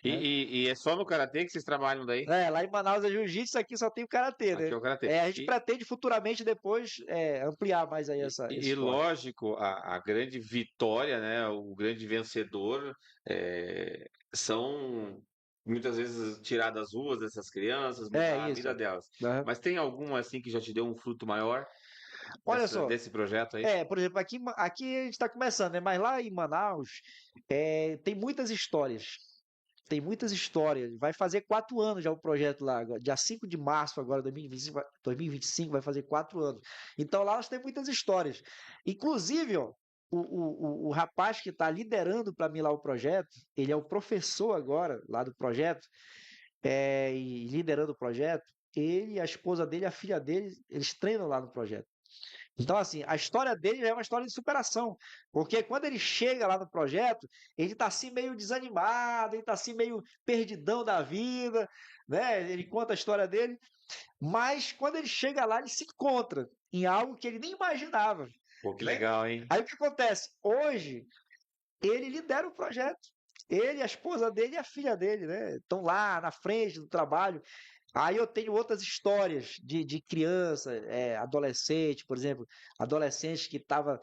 E, né? e é só no karatê que vocês trabalham daí? Lá em Manaus é jiu-jitsu, aqui só tem o karatê, Aqui né? é o karatê. A gente pretende futuramente depois ampliar mais aí esse E esporte. lógico, a grande vitória, né, o grande vencedor são muitas vezes tirar das ruas dessas crianças, É mudar a isso. vida delas. Aham. Mas tem alguma assim que já te deu um fruto maior Olha só, desse projeto aí? por exemplo, aqui a gente está começando, né? Mas lá em Manaus tem muitas histórias. Tem muitas histórias. Vai fazer 4 anos já o projeto lá. Dia 5 de março, agora, 2025, vai fazer 4 anos. Então lá nós temos muitas histórias. Inclusive, ó, o rapaz que está liderando para mim lá o projeto, ele é o professor agora lá do projeto, e liderando o projeto. Ele, a esposa dele, a filha dele, eles treinam lá no projeto. Então, assim, a história dele é uma história de superação, porque quando ele chega lá no projeto, ele está assim meio desanimado, ele está assim meio perdidão da vida, né? Ele conta a história dele, mas quando ele chega lá, ele se encontra em algo que ele nem imaginava, Pô, que né? legal, hein? Aí o que acontece? Hoje, ele lidera o projeto. Ele, a esposa dele e a filha dele, né? Estão lá na frente do trabalho. Aí eu tenho outras histórias de criança, adolescente, por exemplo, adolescente que tava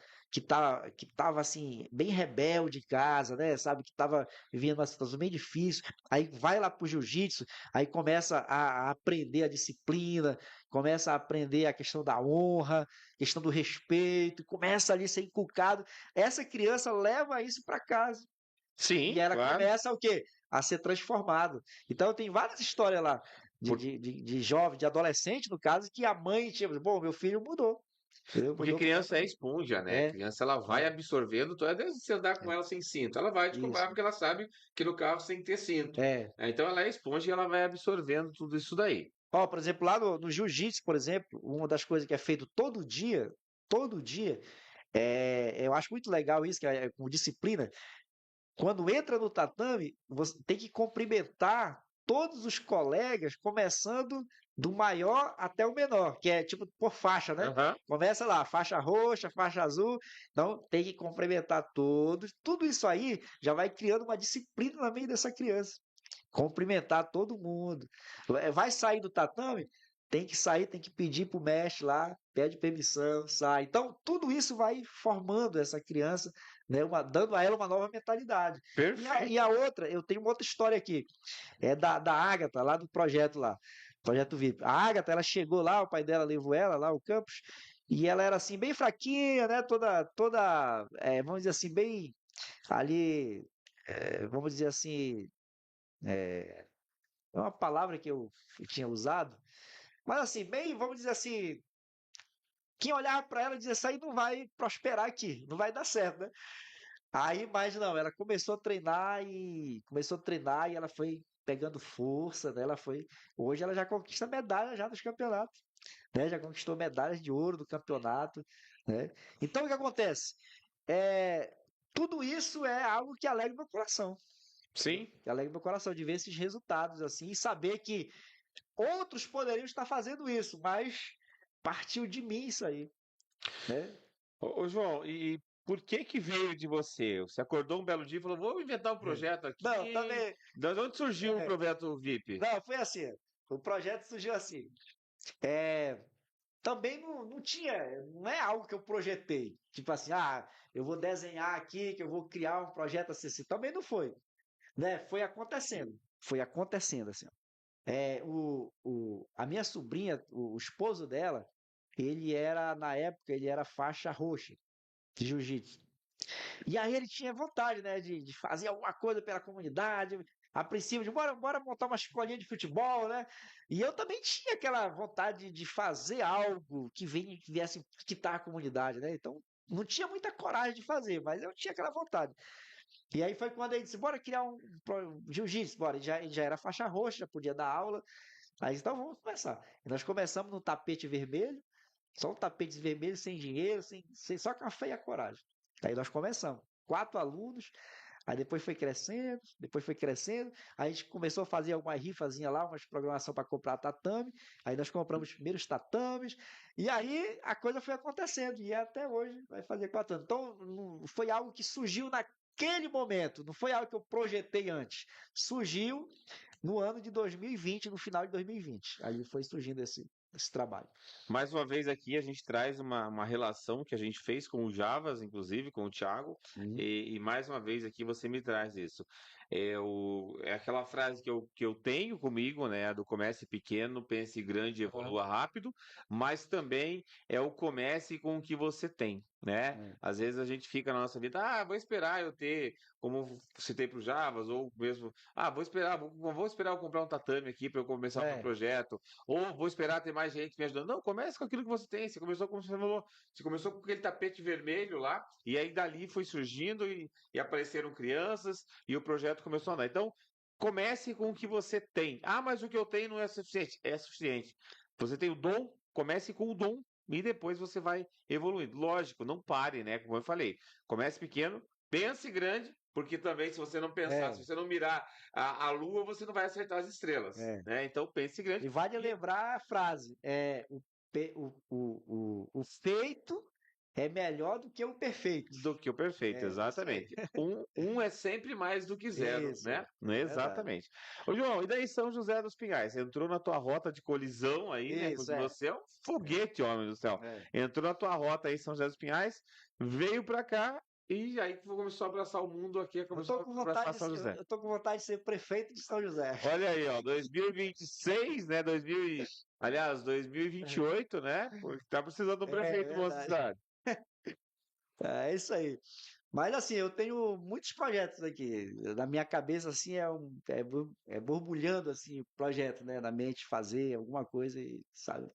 assim bem rebelde em casa, né? Sabe que tava vivendo uma situação bem difícil. Aí vai lá pro jiu-jitsu, aí começa a aprender a disciplina, começa a aprender a questão da honra, questão do respeito, começa ali a ser inculcado. Essa criança leva isso para casa e Sim, ela claro. começa o quê? A ser transformado. Então tem várias histórias lá Por- de jovem, de adolescente, no caso, que a mãe tinha, bom, meu filho mudou. Entendeu? Porque Mudou criança é completamente. esponja, né? É, Criança ela vai é, absorvendo, tu às vezes você andar com é, ela sem cinto, ela vai te cobrar isso. porque ela sabe que no carro você tem que ter cinto. É. Então ela é esponja e ela vai absorvendo tudo isso daí. Ó, por exemplo, lá no jiu-jitsu, por exemplo, uma das coisas que é feito todo dia, eu acho muito legal isso, que é com disciplina. Quando entra no tatame, você tem que cumprimentar todos os colegas, começando do maior até o menor, que é tipo por faixa, né? Aham. Começa lá, faixa roxa, faixa azul, então tem que cumprimentar todos. Tudo isso aí já vai criando uma disciplina na mente dessa criança. Cumprimentar todo mundo. Vai sair do tatame, tem que sair, tem que pedir pro mestre lá, pede permissão, sai. Então, tudo isso vai formando essa criança, né, dando a ela uma nova mentalidade. E Perfeito. a outra, eu tenho uma outra história aqui, é da Ágata, lá do projeto lá, projeto VIP. A Ágata, ela chegou lá, o pai dela levou ela lá, o campus, e ela era assim, bem fraquinha, né, toda vamos dizer assim, bem ali, vamos dizer assim, é uma palavra que eu tinha usado, mas assim, bem, vamos dizer assim, quem olhava para ela dizia, isso aí não vai prosperar aqui, não vai dar certo, né? Aí, mas não, ela começou a treinar e ela foi pegando força, né? Hoje ela já conquista medalha já dos campeonatos, né? Já conquistou medalhas de ouro do campeonato, né? Então o que acontece? É, tudo isso é algo que alegra meu coração, Sim. que alegra meu coração de ver esses resultados assim e saber que outros poderiam estar fazendo isso, mas partiu de mim isso aí, né? Ô, João, e por que que veio de você? Você acordou um belo dia e falou, vou inventar um É. projeto Não, aqui. também. De onde surgiu o é, projeto VIP? Não, foi assim. O projeto surgiu assim. É, também não tinha, não é algo que eu projetei. Tipo assim, eu vou desenhar aqui, que eu vou criar um projeto assim. Também não foi, né? Foi acontecendo. Foi acontecendo assim. A minha sobrinha, o esposo dela, na época, ele era faixa roxa de jiu-jitsu. E aí ele tinha vontade, né, de fazer alguma coisa pela comunidade. A princípio, bora montar uma escolinha de futebol, né? E eu também tinha aquela vontade de fazer algo que viesse quitar a comunidade, né? Então, não tinha muita coragem de fazer, mas eu tinha aquela vontade. E aí foi quando ele disse, bora criar um jiu-jitsu, bora. Ele já era faixa roxa, já podia dar aula. Aí, então vamos começar. E nós começamos no tapete vermelho, só um tapete vermelho, sem dinheiro, só com a fé e a coragem. Aí nós começamos. 4 alunos, aí depois foi crescendo, aí a gente começou a fazer uma rifazinha lá, umas programação para comprar tatame, aí nós compramos os primeiros tatames, e aí a coisa foi acontecendo, e até hoje vai fazer 4 anos. Então, foi algo que surgiu naquele momento, não foi algo que eu projetei antes. Surgiu no ano de 2020, no final de 2020. Aí foi surgindo esse trabalho. Mais uma vez aqui a gente traz uma relação que a gente fez com o Javas, inclusive, com o Thiago, Uhum. e mais uma vez aqui você me traz isso. É aquela frase que eu tenho comigo, né? Do comece pequeno, pense grande, evolua rápido, mas também é o comece com o que você tem, né? É. Às vezes a gente fica na nossa vida, vou esperar eu ter, como citei para o Javas, ou mesmo, vou esperar eu comprar um tatame aqui para eu começar o meu É. projeto. Ou vou esperar ter mais gente me ajudando. Não, comece com aquilo que você tem. Você começou, como você falou, você começou com aquele tapete vermelho lá, e aí dali foi surgindo e apareceram crianças, e o projeto começou a andar. Então, comece com o que você tem. Mas o que eu tenho não é suficiente. É suficiente. Você tem o dom, comece com o dom. E depois você vai evoluindo. Lógico, não pare, né? Como eu falei. Comece pequeno, pense grande, porque também, se você não pensar, se você não mirar a lua, você não vai acertar as estrelas. É. Né? Então, pense grande. E vale E lembrar a frase: o feito é melhor do que o perfeito. do que o perfeito, Isso aí. exatamente. Um é sempre mais do que zero, Isso, né? é verdade. Exatamente. Ô, João, e daí São José dos Pinhais? Entrou na tua rota de colisão aí, né? Isso, Porque é. você é um foguete, homem do céu. É. Entrou na tua rota aí, São José dos Pinhais, veio pra cá e aí começou a abraçar o mundo aqui, Eu tô começou com a abraçar vontade São de, eu José. eu tô com vontade de ser prefeito de São José. Olha aí, ó, 2026, né? Aliás, 2028, né? Porque tá precisando de um É prefeito bom verdade. cidade. É isso aí. Mas assim, eu tenho muitos projetos aqui. Na minha cabeça, assim, é borbulhando assim, projeto, né? Na mente, fazer alguma coisa, sabe?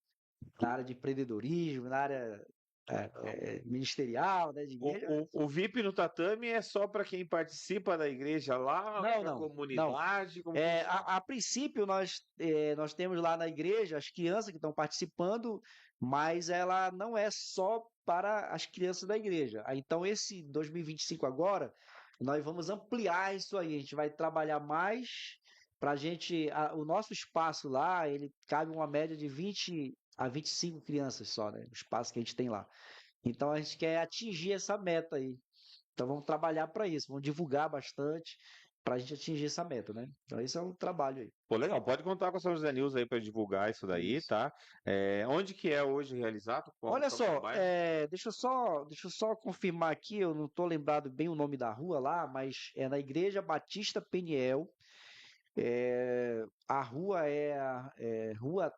Na área de empreendedorismo, na área ministerial, né? De igreja. O VIP no tatame é só para quem participa da igreja lá, Não, para a não, não. comunidade, como funciona? A princípio, nós temos lá na igreja as crianças que estão participando, mas ela não é só para as crianças da igreja. Então, esse 2025 agora, nós vamos ampliar isso aí. A gente vai trabalhar mais para a gente. O nosso espaço lá, ele cabe uma média de 20 a 25 crianças só, né? O espaço que a gente tem lá. Então, a gente quer atingir essa meta aí. Então vamos trabalhar para isso, vamos divulgar bastante para a gente atingir essa meta, né? Então esse é um trabalho aí. Pô, legal, pode contar com a São José News aí para divulgar isso daí, Isso. tá? Onde que é hoje realizado? Olha Qual que é o só, bairro? deixa eu só confirmar aqui, eu não estou lembrado bem o nome da rua lá, mas é na Igreja Batista Peniel. A rua é Rua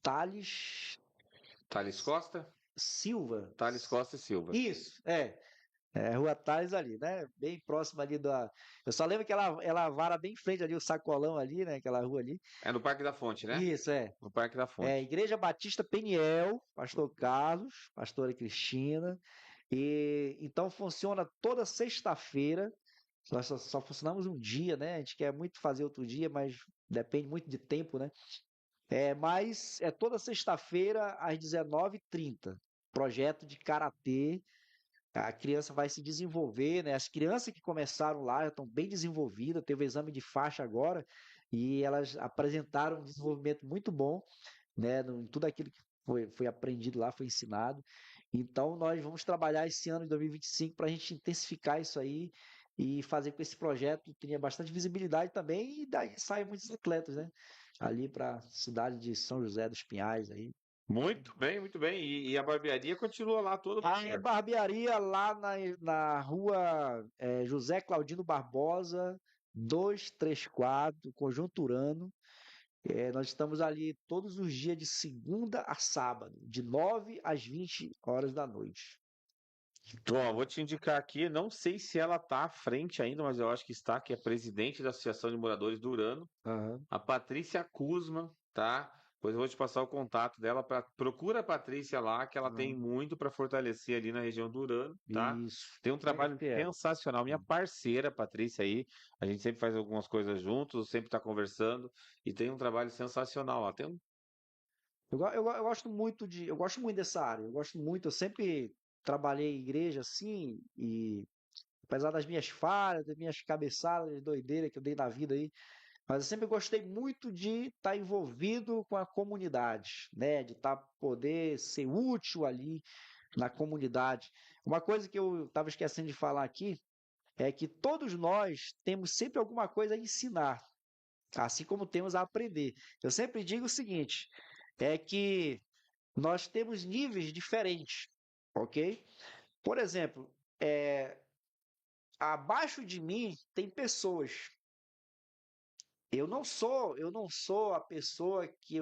Thales Thales Costa? Silva. Thales Costa e Silva. Isso, é. É, Rua Tales ali, né? Bem próximo ali da. Eu só lembro que ela vara bem em frente ali, o sacolão ali, né? Aquela rua ali. É no Parque da Fonte, né? Isso, é. No Parque da É Fonte. Igreja Batista Peniel, Pastor Carlos, Pastora Cristina. E então funciona toda sexta-feira. Nós só funcionamos um dia, né? A gente quer muito fazer outro dia, mas depende muito de tempo, né? Mas é toda sexta-feira às 19h30. Projeto de karatê. A criança vai se desenvolver, né? As crianças que começaram lá já estão bem desenvolvidas, teve o exame de faixa agora e elas apresentaram um desenvolvimento muito bom, né? Em tudo aquilo que foi aprendido lá, foi ensinado. Então, nós vamos trabalhar esse ano de 2025 para a gente intensificar isso aí e fazer com que esse projeto tenha bastante visibilidade também e daí saem muitos atletas, né? Ali para a cidade de São José dos Pinhais aí. Muito bem, muito bem. E a barbearia continua lá todo mundo A certo. barbearia lá na rua José Claudino Barbosa, 234, Conjunto Urano. Nós estamos ali todos os dias de segunda a sábado, de 9 às 20 horas da noite. Ó, vou te indicar aqui, não sei se ela tá à frente ainda, mas eu acho que está, que é presidente da Associação de Moradores do Urano, Aham. a Patrícia Kuzman, tá? Pois eu vou te passar o contato dela, procura a Patrícia lá, que ela tem Aham. muito para fortalecer ali na região do Urano, tá? Isso. Tem um trabalho Conheci ela. sensacional, minha parceira, Patrícia aí, a gente sempre faz algumas coisas juntos, sempre está conversando, e tem um trabalho sensacional lá. Eu gosto muito dessa área. Eu gosto muito. Eu sempre trabalhei em igreja assim e apesar das minhas falhas, das minhas cabeçadas, de doideira que eu dei na vida aí. Mas eu sempre gostei muito de estar envolvido com a comunidade, né? De poder ser útil ali na comunidade. Uma coisa que eu estava esquecendo de falar aqui é que todos nós temos sempre alguma coisa a ensinar, assim como temos a aprender. Eu sempre digo o seguinte, é que nós temos níveis diferentes, ok? Por exemplo, abaixo de mim tem pessoas. Eu não sou a pessoa que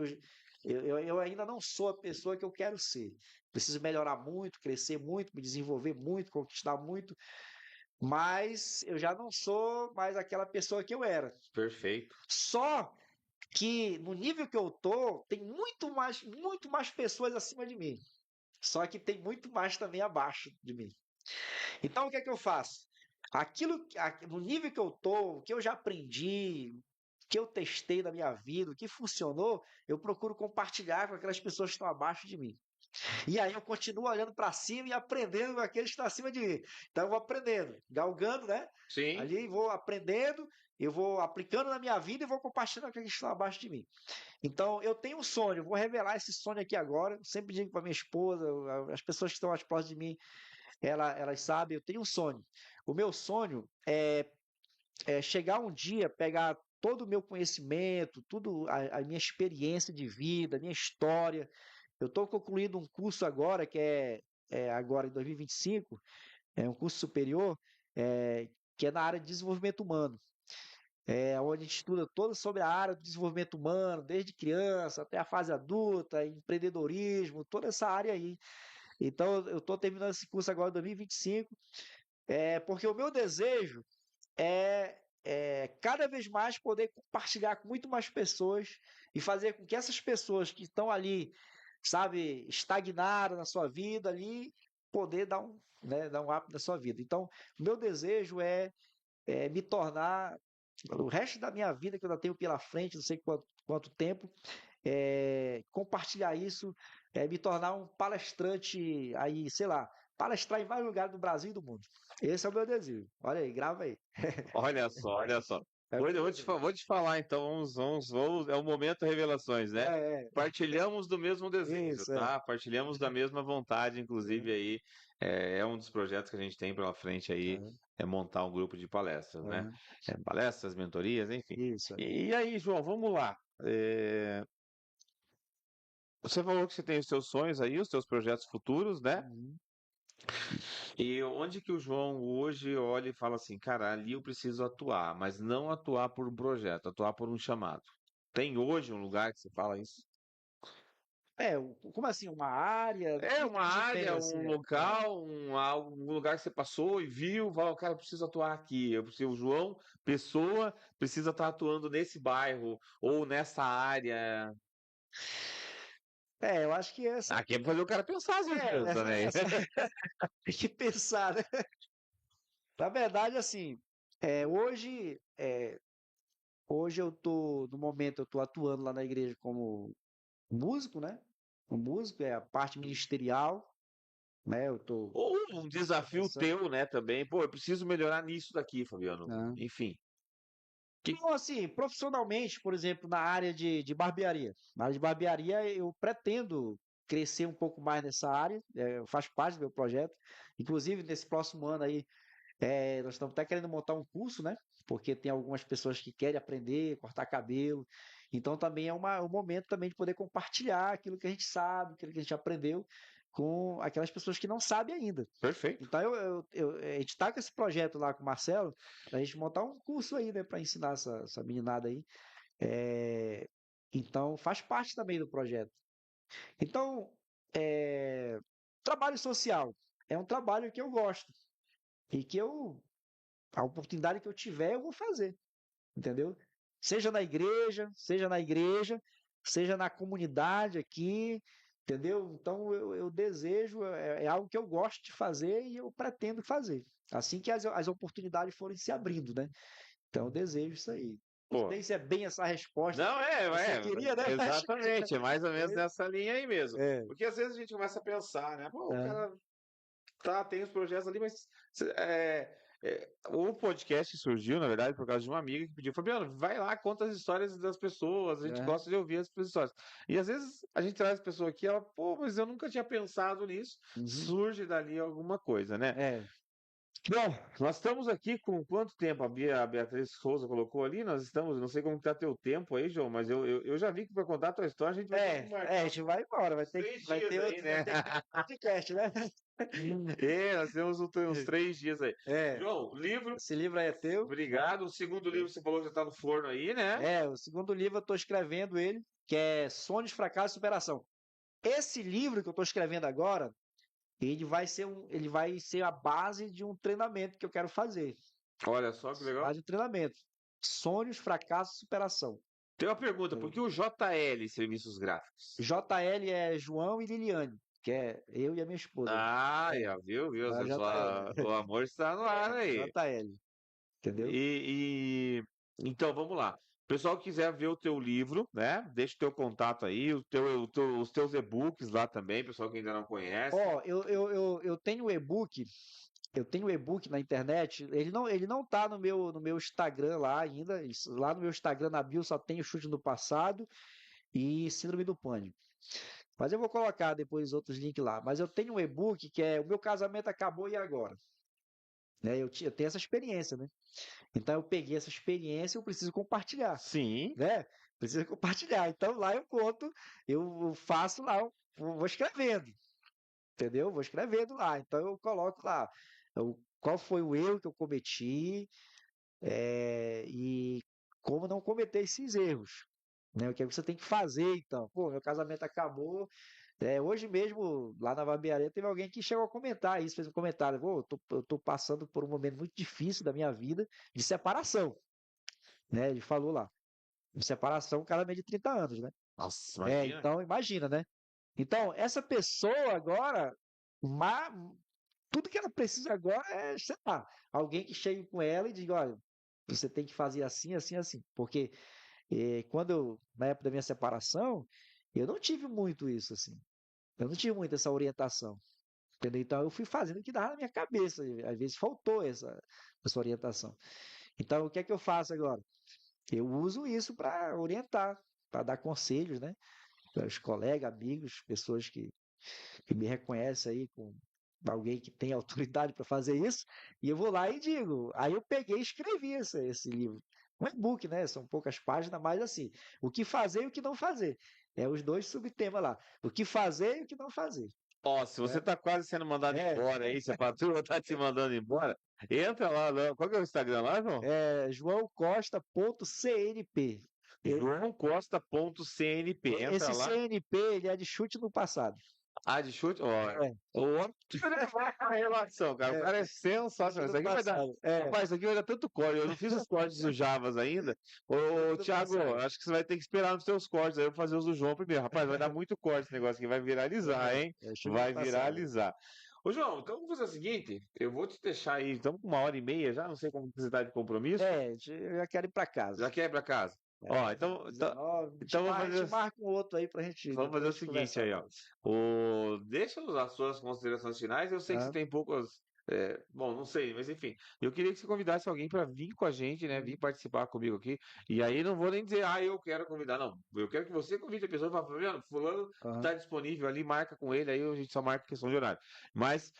eu ainda não sou a pessoa que eu quero ser. Preciso melhorar muito, crescer muito, me desenvolver muito, conquistar muito, mas eu já não sou mais aquela pessoa que eu era. Perfeito. Só que no nível que eu tô, tem muito mais pessoas acima de mim. Só que tem muito mais também abaixo de mim. Então o que é que eu faço? No nível que eu tô, o que eu já aprendi, o que eu testei na minha vida, o que funcionou, eu procuro compartilhar com aquelas pessoas que estão abaixo de mim. E aí eu continuo olhando para cima e aprendendo com aqueles que estão acima de mim. Então eu vou aprendendo, galgando, né? Sim. Ali vou aprendendo, eu vou aplicando na minha vida e vou compartilhando com aqueles que estão abaixo de mim. Então eu tenho um sonho, vou revelar esse sonho aqui agora. Eu sempre digo para minha esposa, as pessoas que estão mais próximas de mim, elas sabem, eu tenho um sonho. O meu sonho é chegar um dia, pegar todo o meu conhecimento, tudo a minha experiência de vida, a minha história. Eu estou concluindo um curso agora, que é agora em 2025, é um curso superior, que é na área de desenvolvimento humano. Onde a gente estuda todo sobre a área do desenvolvimento humano, desde criança até a fase adulta, empreendedorismo, toda essa área aí. Então, eu estou terminando esse curso agora em 2025, porque o meu desejo é cada vez mais poder compartilhar com muito mais pessoas e fazer com que essas pessoas que estão ali, sabe, estagnadas na sua vida ali, poder dar um up na sua vida. Então, o meu desejo é me tornar, o resto da minha vida que eu ainda tenho pela frente, não sei quanto tempo, compartilhar isso, me tornar um palestrante aí, sei lá, palestrar em vários lugares do Brasil e do mundo. Esse é o meu desejo. Olha aí, grava aí. Olha só, olha só. É o Vou, meu vou te, desejo. vou te falar, então, é o momento revelações, né? É, Partilhamos do mesmo desejo, isso, tá? Partilhamos da mesma vontade, inclusive aí, é um dos projetos que a gente tem pela frente aí, é, é montar um grupo de palestras, né? é, Palestras, mentorias, enfim. isso. E aí, João, vamos lá. Você falou que você tem os seus sonhos aí, os seus projetos futuros, né? Uhum. E onde que o João hoje olha e fala assim, cara, ali eu preciso atuar, mas não atuar por um projeto, atuar por um chamado. Tem hoje um lugar que você fala isso? Como assim? Uma área? É Não uma entendi bem, área, assim. um local, um lugar que você passou e viu, fala, cara, eu preciso atuar aqui. Eu preciso, o João, pessoa, precisa estar atuando nesse bairro ou nessa área. Eu acho que essa. Aqui é pra fazer o cara pensar às vezes também. Essa tem que pensar, né? Na verdade, assim, hoje, hoje eu tô, no momento, eu tô atuando lá na igreja como músico, né? O músico é a parte ministerial, né? Eu tô Ou um desafio começando. teu, né, também. Pô, eu preciso melhorar nisso daqui, Fabiano. Né? Enfim. Que... Não, assim, profissionalmente, por exemplo, na área de barbearia. Na área de barbearia, eu pretendo crescer um pouco mais nessa área, faz parte do meu projeto. Inclusive, nesse próximo ano aí, nós estamos até querendo montar um curso, né? Porque tem algumas pessoas que querem aprender, cortar cabelo. Então, também é um momento também de poder compartilhar aquilo que a gente sabe, aquilo que a gente aprendeu com aquelas pessoas que não sabem ainda. Perfeito. Então, a gente está com esse projeto lá com o Marcelo, a gente montar um curso aí, né, para ensinar essa meninada aí. É, então, faz parte também do projeto. Então, trabalho social é um trabalho que eu gosto e que a oportunidade que eu tiver, eu vou fazer, entendeu? Seja na igreja, seja na comunidade aqui, entendeu? Então eu desejo, é algo que eu gosto de fazer e eu pretendo fazer. Assim que as oportunidades forem se abrindo, né? Então eu desejo isso aí. Não Pô. sei se é bem essa resposta Não, que você queria, né? exatamente, é mais ou menos nessa linha aí mesmo. É, Porque às vezes a gente começa a pensar, né? Pô, o é, cara tem os projetos ali, mas o podcast surgiu, na verdade, por causa de uma amiga que pediu, Fabiano, vai lá, conta as histórias das pessoas, a gente é, gosta de ouvir as histórias. E às vezes a gente traz a pessoa aqui, ela, pô, mas eu nunca tinha pensado nisso, uhum, surge dali alguma coisa, né? é. Bom, nós estamos aqui com quanto tempo? A Beatriz Souza colocou ali? Nós estamos, não sei como está teu tempo aí, João, mas eu já vi que para contar a tua história a gente vai ter que A marcar gente vai embora, uns 3 dias aí, vai né? ter que ter outro podcast, né? Nós temos uns 3 dias aí. É, João, livro, esse livro aí é teu. obrigado. O segundo livro você falou que já está no forno aí, né? O segundo livro eu estou escrevendo ele, que é Sonhos, Fracasso e Superação. Esse livro que eu estou escrevendo agora, ele vai ser a base de um treinamento que eu quero fazer. Olha só que legal. Base de um treinamento. Sonhos, Fracasso e Superação. Tem uma pergunta, por que o JL Serviços Gráficos? JL é João e Liliane, que é eu e a minha esposa. Ah, já viu? É JL. O amor está no ar aí. JL, entendeu? Então, vamos lá. O pessoal que quiser ver o teu livro, né? Deixa o teu contato aí, os teus e-books lá também, pessoal que ainda não conhece. Ó, eu tenho o e-book, eu tenho o e-book na internet, ele não tá no meu Instagram lá ainda, lá no meu Instagram na bio só tem o Chute no Passado e Síndrome do Pânico. Mas eu vou colocar depois outros links lá. Mas eu tenho um e-book que é O Meu Casamento Acabou e Agora. Né? Eu tenho essa experiência, né? Então eu peguei essa experiência e eu preciso compartilhar, Sim. né? Preciso compartilhar. Então lá eu conto, eu faço lá, eu vou escrevendo, entendeu? Vou escrevendo lá. Então eu coloco lá qual foi o erro que eu cometi e como não cometer esses erros. Né? O que é que você tem que fazer, então? Pô, meu casamento acabou. Hoje mesmo, lá na barbearia, teve alguém que chegou a comentar isso, fez um comentário. Pô, eu tô passando por um momento muito difícil da minha vida de separação. Né? Ele falou lá. De separação, um cara meio de 30 anos, né? Nossa, imagina. Então, imagina, né? Então, essa pessoa agora, ma- tudo que ela precisa agora é, sei lá, alguém que chegue com ela e diga, olha, você tem que fazer assim, assim, assim. Porque na época da minha separação, eu não tive muito isso, assim. Eu não tive muito essa orientação. Entendeu? Então eu fui fazendo o que dava na minha cabeça. E, às vezes faltou essa orientação. Então o que é que eu faço agora? Eu uso isso para orientar, para dar conselhos, né? Para os colegas, amigos, pessoas que me reconhecem aí com alguém que tem autoridade para fazer isso, e eu vou lá e digo. Aí eu peguei e escrevi esse livro. Um e-book, né? São poucas páginas, mas assim, o que fazer e o que não fazer. É os dois subtemas lá. O que fazer e o que não fazer. Ó, se você Né? tá quase sendo mandado É, embora aí, se a patroa tá te mandando embora, entra lá, qual que é o Instagram lá, João? joãocosta.cnp. joãocosta.cnp. Entra Esse lá. CNP, ele é de chute no passado. Ah, de chute? Ó, É, o homem a relação, cara. O é, cara é chute sensacional. Isso no aqui vai dar. passado. Rapaz, isso aqui vai dar tanto corte. Eu não fiz os cortes do Javas ainda. Chute Ô, no Thiago, passado. acho que você vai ter que esperar nos seus cortes. Aí eu vou fazer os do João primeiro. Rapaz, vai dar muito corte esse negócio aqui. Vai viralizar, hein? Chute no Vai passado. viralizar. Ô, João, então vamos fazer o seguinte: eu vou te deixar aí. Estamos com 1h30 já. Não sei como você está de compromisso. Eu já quero ir para casa. Já quer ir pra casa? Ó, então vamos A gente fazer. marca um outro aí pra gente Vamos fazer o depois seguinte conversar aí, ó. mais. Deixa as suas considerações finais. Eu sei que você Tá? tem poucas. Bom, não sei, mas enfim. Eu queria que você convidasse alguém para vir com a gente, né? Vir participar comigo aqui. E aí não vou nem dizer, eu quero convidar, não. Eu quero que você convide a pessoa e fala, fulano Aham. está disponível ali, marca com ele, aí a gente só marca questão de horário. Mas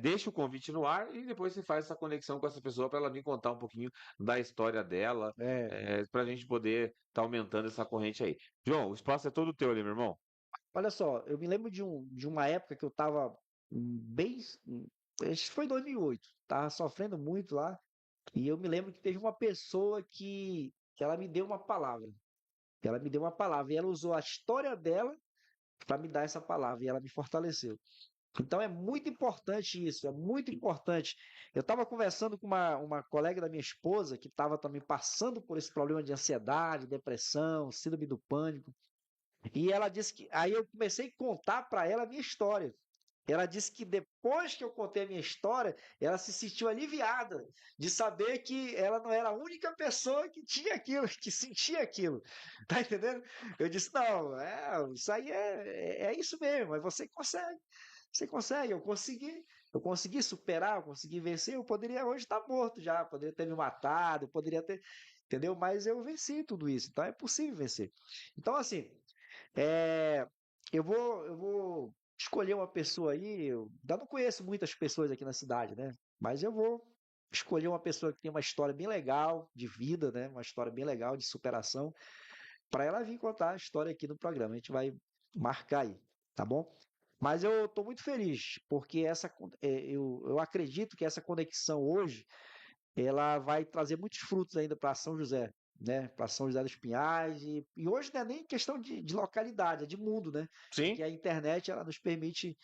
deixa o convite no ar e depois você faz essa conexão com essa pessoa para ela me contar um pouquinho da história dela, É. para a gente poder estar aumentando essa corrente aí. João, o espaço é todo teu ali, meu irmão. Olha só, eu me lembro de uma época que eu estava bem. Acho que foi em 2008. Tava sofrendo muito lá. E eu me lembro que teve uma pessoa que ela me deu uma palavra. Ela me deu uma palavra. E ela usou a história dela para me dar essa palavra. E ela me fortaleceu. Então é muito importante isso. É muito importante. Eu estava conversando com uma colega da minha esposa que estava também passando por esse problema de ansiedade, depressão, síndrome do pânico. E ela disse que. Aí eu comecei a contar para ela a minha história. Ela disse que depois que eu contei a minha história, ela se sentiu aliviada de saber que ela não era a única pessoa que tinha aquilo, que sentia aquilo. Tá entendendo? Eu disse: não, isso aí é isso mesmo, mas você consegue. Você consegue, eu consegui superar, eu consegui vencer. Eu poderia hoje estar morto já, poderia ter me matado, eu poderia ter. Entendeu? Mas eu venci tudo isso, então é possível vencer. Então, assim, é, eu vou escolher uma pessoa aí, eu ainda não conheço muitas pessoas aqui na cidade, né? Mas eu vou escolher uma pessoa que tem uma história bem legal de vida, né? Uma história bem legal de superação, para ela vir contar a história aqui no programa. A gente vai marcar aí, tá bom? Mas eu estou muito feliz, porque eu acredito que essa conexão hoje ela vai trazer muitos frutos ainda para São José, né? Para São José dos Pinhais. E hoje não é nem questão de localidade, é de mundo, né? Sim. Porque a internet ela nos permite,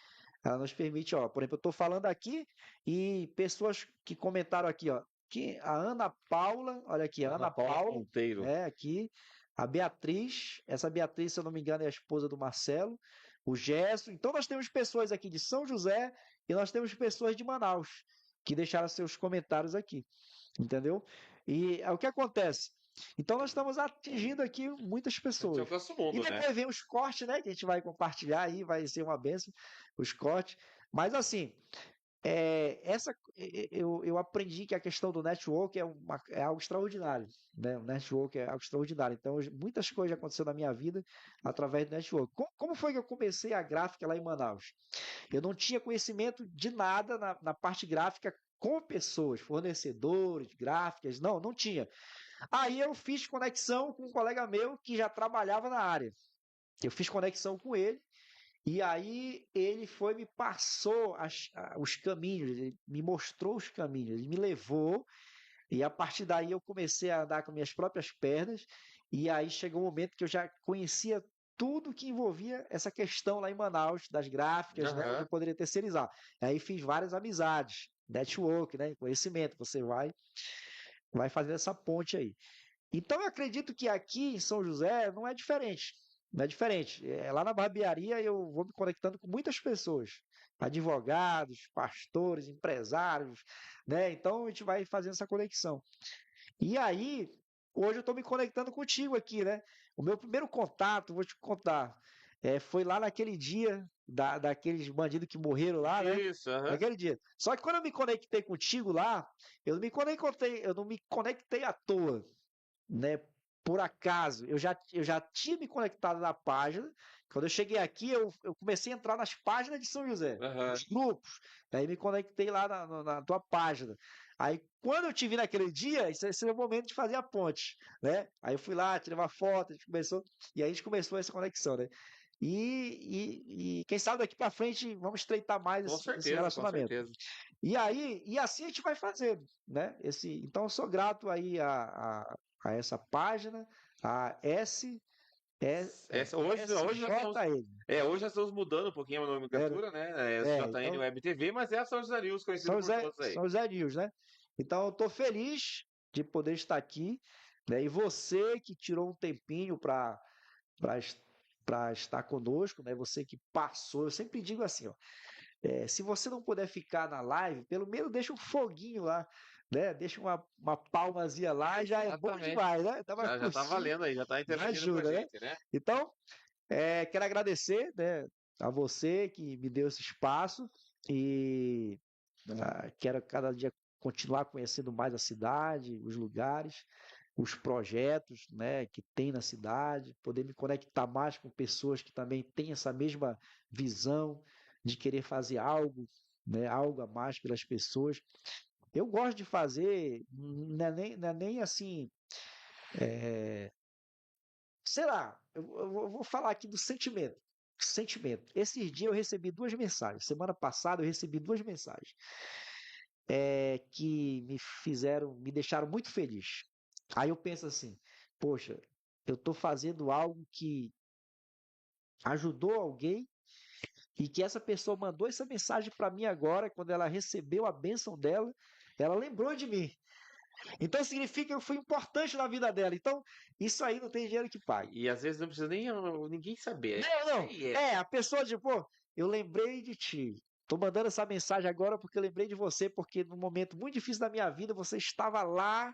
ó, por exemplo, eu estou falando aqui e pessoas que comentaram aqui, ó, que a Ana Paula, olha aqui, a Ana Ana Paula Paula, Monteiro. aqui, a Beatriz, essa Beatriz, se eu não me engano, é a esposa do Marcelo, o Gerson. Então nós temos pessoas aqui de São José e nós temos pessoas de Manaus que deixaram seus comentários aqui, entendeu? E o que acontece? Então nós estamos atingindo aqui muitas A gente pessoas. alcança o E mundo, né? depois vem os cortes, né? Que a gente vai compartilhar aí, vai ser uma benção, os cortes. Mas assim, eu aprendi que a questão do network é algo extraordinário, né? O network é algo extraordinário. Então, muitas coisas aconteceram na minha vida através do network. Como foi que eu comecei a gráfica lá em Manaus? Eu não tinha conhecimento de nada na parte gráfica com pessoas, fornecedores, gráficas, não tinha. Aí eu fiz conexão com um colega meu que já trabalhava na área. Eu fiz conexão com ele e aí ele me passou os caminhos, ele me mostrou os caminhos, ele me levou e a partir daí eu comecei a andar com minhas próprias pernas e aí chegou um momento que eu já conhecia tudo que envolvia essa questão lá em Manaus, das gráficas, né, onde Aham. eu poderia terceirizar. Aí fiz várias amizades, network, né, conhecimento, você vai fazendo essa ponte aí. Então eu acredito que aqui em São José não é diferente. Não é diferente. Lá na barbearia eu vou me conectando com muitas pessoas, advogados, pastores, empresários, né? Então a gente vai fazendo essa conexão. E aí, hoje eu estou me conectando contigo aqui, né? O meu primeiro contato, vou te contar, foi lá naquele dia daqueles bandidos que morreram lá, né? Isso, aham. Naquele dia. Só que quando eu me conectei contigo lá, eu não me conectei à toa, né? Por acaso, eu já tinha me conectado na página. Quando eu cheguei aqui, eu comecei a entrar nas páginas de São José, Aham. nos grupos. Daí me conectei lá na tua página. Aí, quando eu te vi naquele dia, esse é o momento de fazer a ponte, né? Aí eu fui lá, tirei uma foto, e aí a gente começou essa conexão, né? E quem sabe daqui para frente vamos estreitar mais Com esse certeza, com relacionamento. certeza. E assim a gente vai fazendo, né? Então eu sou grato aí a essa página, a Hoje nós estamos. SJN. Hoje nós estamos mudando um pouquinho a É, né? nomenclatura, né? SJN Então, Web TV, mas é a São José News, conhecido por todos aí. São José News, né? Então eu estou feliz de poder estar aqui, né? E você que tirou um tempinho para estar conosco, né? Você que passou, eu sempre digo assim, ó, se você não puder ficar na live, pelo menos deixa um foguinho lá, né? Deixa uma palmazinha lá, já é bom Exatamente. demais, né? Dá uma Já tá curtida, valendo aí, já tá já interagindo com a ajuda, né? gente, né? Então, quero agradecer, né, a você que me deu esse espaço e quero cada dia continuar conhecendo mais a cidade, os lugares, os projetos, né, que tem na cidade, poder me conectar mais com pessoas que também têm essa mesma visão de querer fazer algo, né, algo a mais pelas pessoas. Eu gosto de fazer, não é nem assim, é, sei lá, eu vou falar aqui do sentimento. Sentimento. Esses dias eu recebi duas mensagens. Semana passada eu recebi duas mensagens que me deixaram muito feliz. Aí eu penso assim, poxa, eu estou fazendo algo que ajudou alguém e que essa pessoa mandou essa mensagem para mim agora, quando ela recebeu a bênção dela, ela lembrou de mim. Então significa que eu fui importante na vida dela. Então, isso aí não tem dinheiro que pague. E às vezes não precisa nem ninguém saber. Não, Aí é. a pessoa de, pô, eu lembrei de ti. Tô mandando essa mensagem agora porque eu lembrei de você, porque num momento muito difícil da minha vida, você estava lá,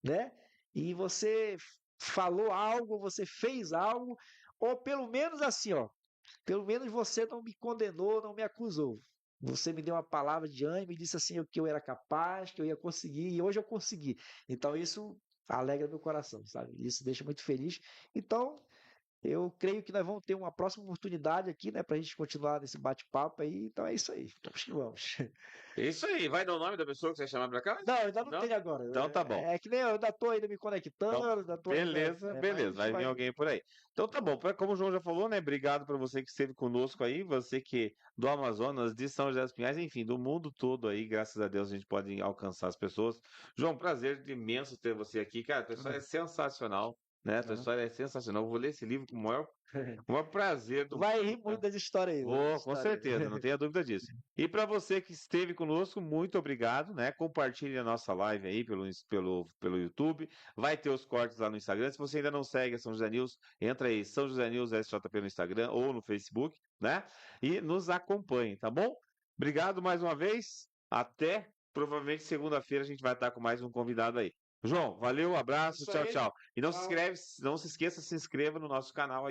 né? E você falou algo, você fez algo, ou pelo menos assim, ó, pelo menos você não me condenou, não me acusou. Você me deu uma palavra de ânimo e disse assim que eu era capaz, que eu ia conseguir, e hoje eu consegui. Então isso alegra meu coração, sabe? Isso deixa muito feliz. Então, eu creio que nós vamos ter uma próxima oportunidade aqui, né, para a gente continuar nesse bate-papo aí. Então é isso aí. Vamos que vamos. Isso aí, vai dar o nome da pessoa que você vai chamar pra cá? Não, ainda não Não? tem agora. Então tá bom. É que nem eu ainda tô ainda me conectando, Então, ainda tô ainda. beleza, Mas a beleza. gente Vai vir vai. alguém por aí. Então tá bom. Como o João já falou, né? Obrigado para você que esteve conosco aí, você que do Amazonas, de São José dos Pinhais, enfim, do mundo todo aí, graças a Deus a gente pode alcançar as pessoas. João, prazer imenso ter você aqui, cara. Tua história é sensacional, né? Tua história é sensacional. Eu vou ler esse livro com o maior prazer Tu do vai rir mundo, muito cara. das histórias aí, das Vou, com histórias certeza, não aí. tenha dúvida disso. E para você que esteve conosco, muito obrigado, né? Compartilhe a nossa live aí pelo YouTube. Vai ter os cortes lá no Instagram. Se você ainda não segue a São José News, entra aí, São José News SJP no Instagram ou no Facebook, né? E nos acompanhe, tá bom? Obrigado mais uma vez. Até provavelmente segunda-feira a gente vai estar com mais um convidado aí. João, valeu, abraço, Isso tchau, aí. tchau. E Tchau. não se esqueça, se inscreva no nosso canal aí.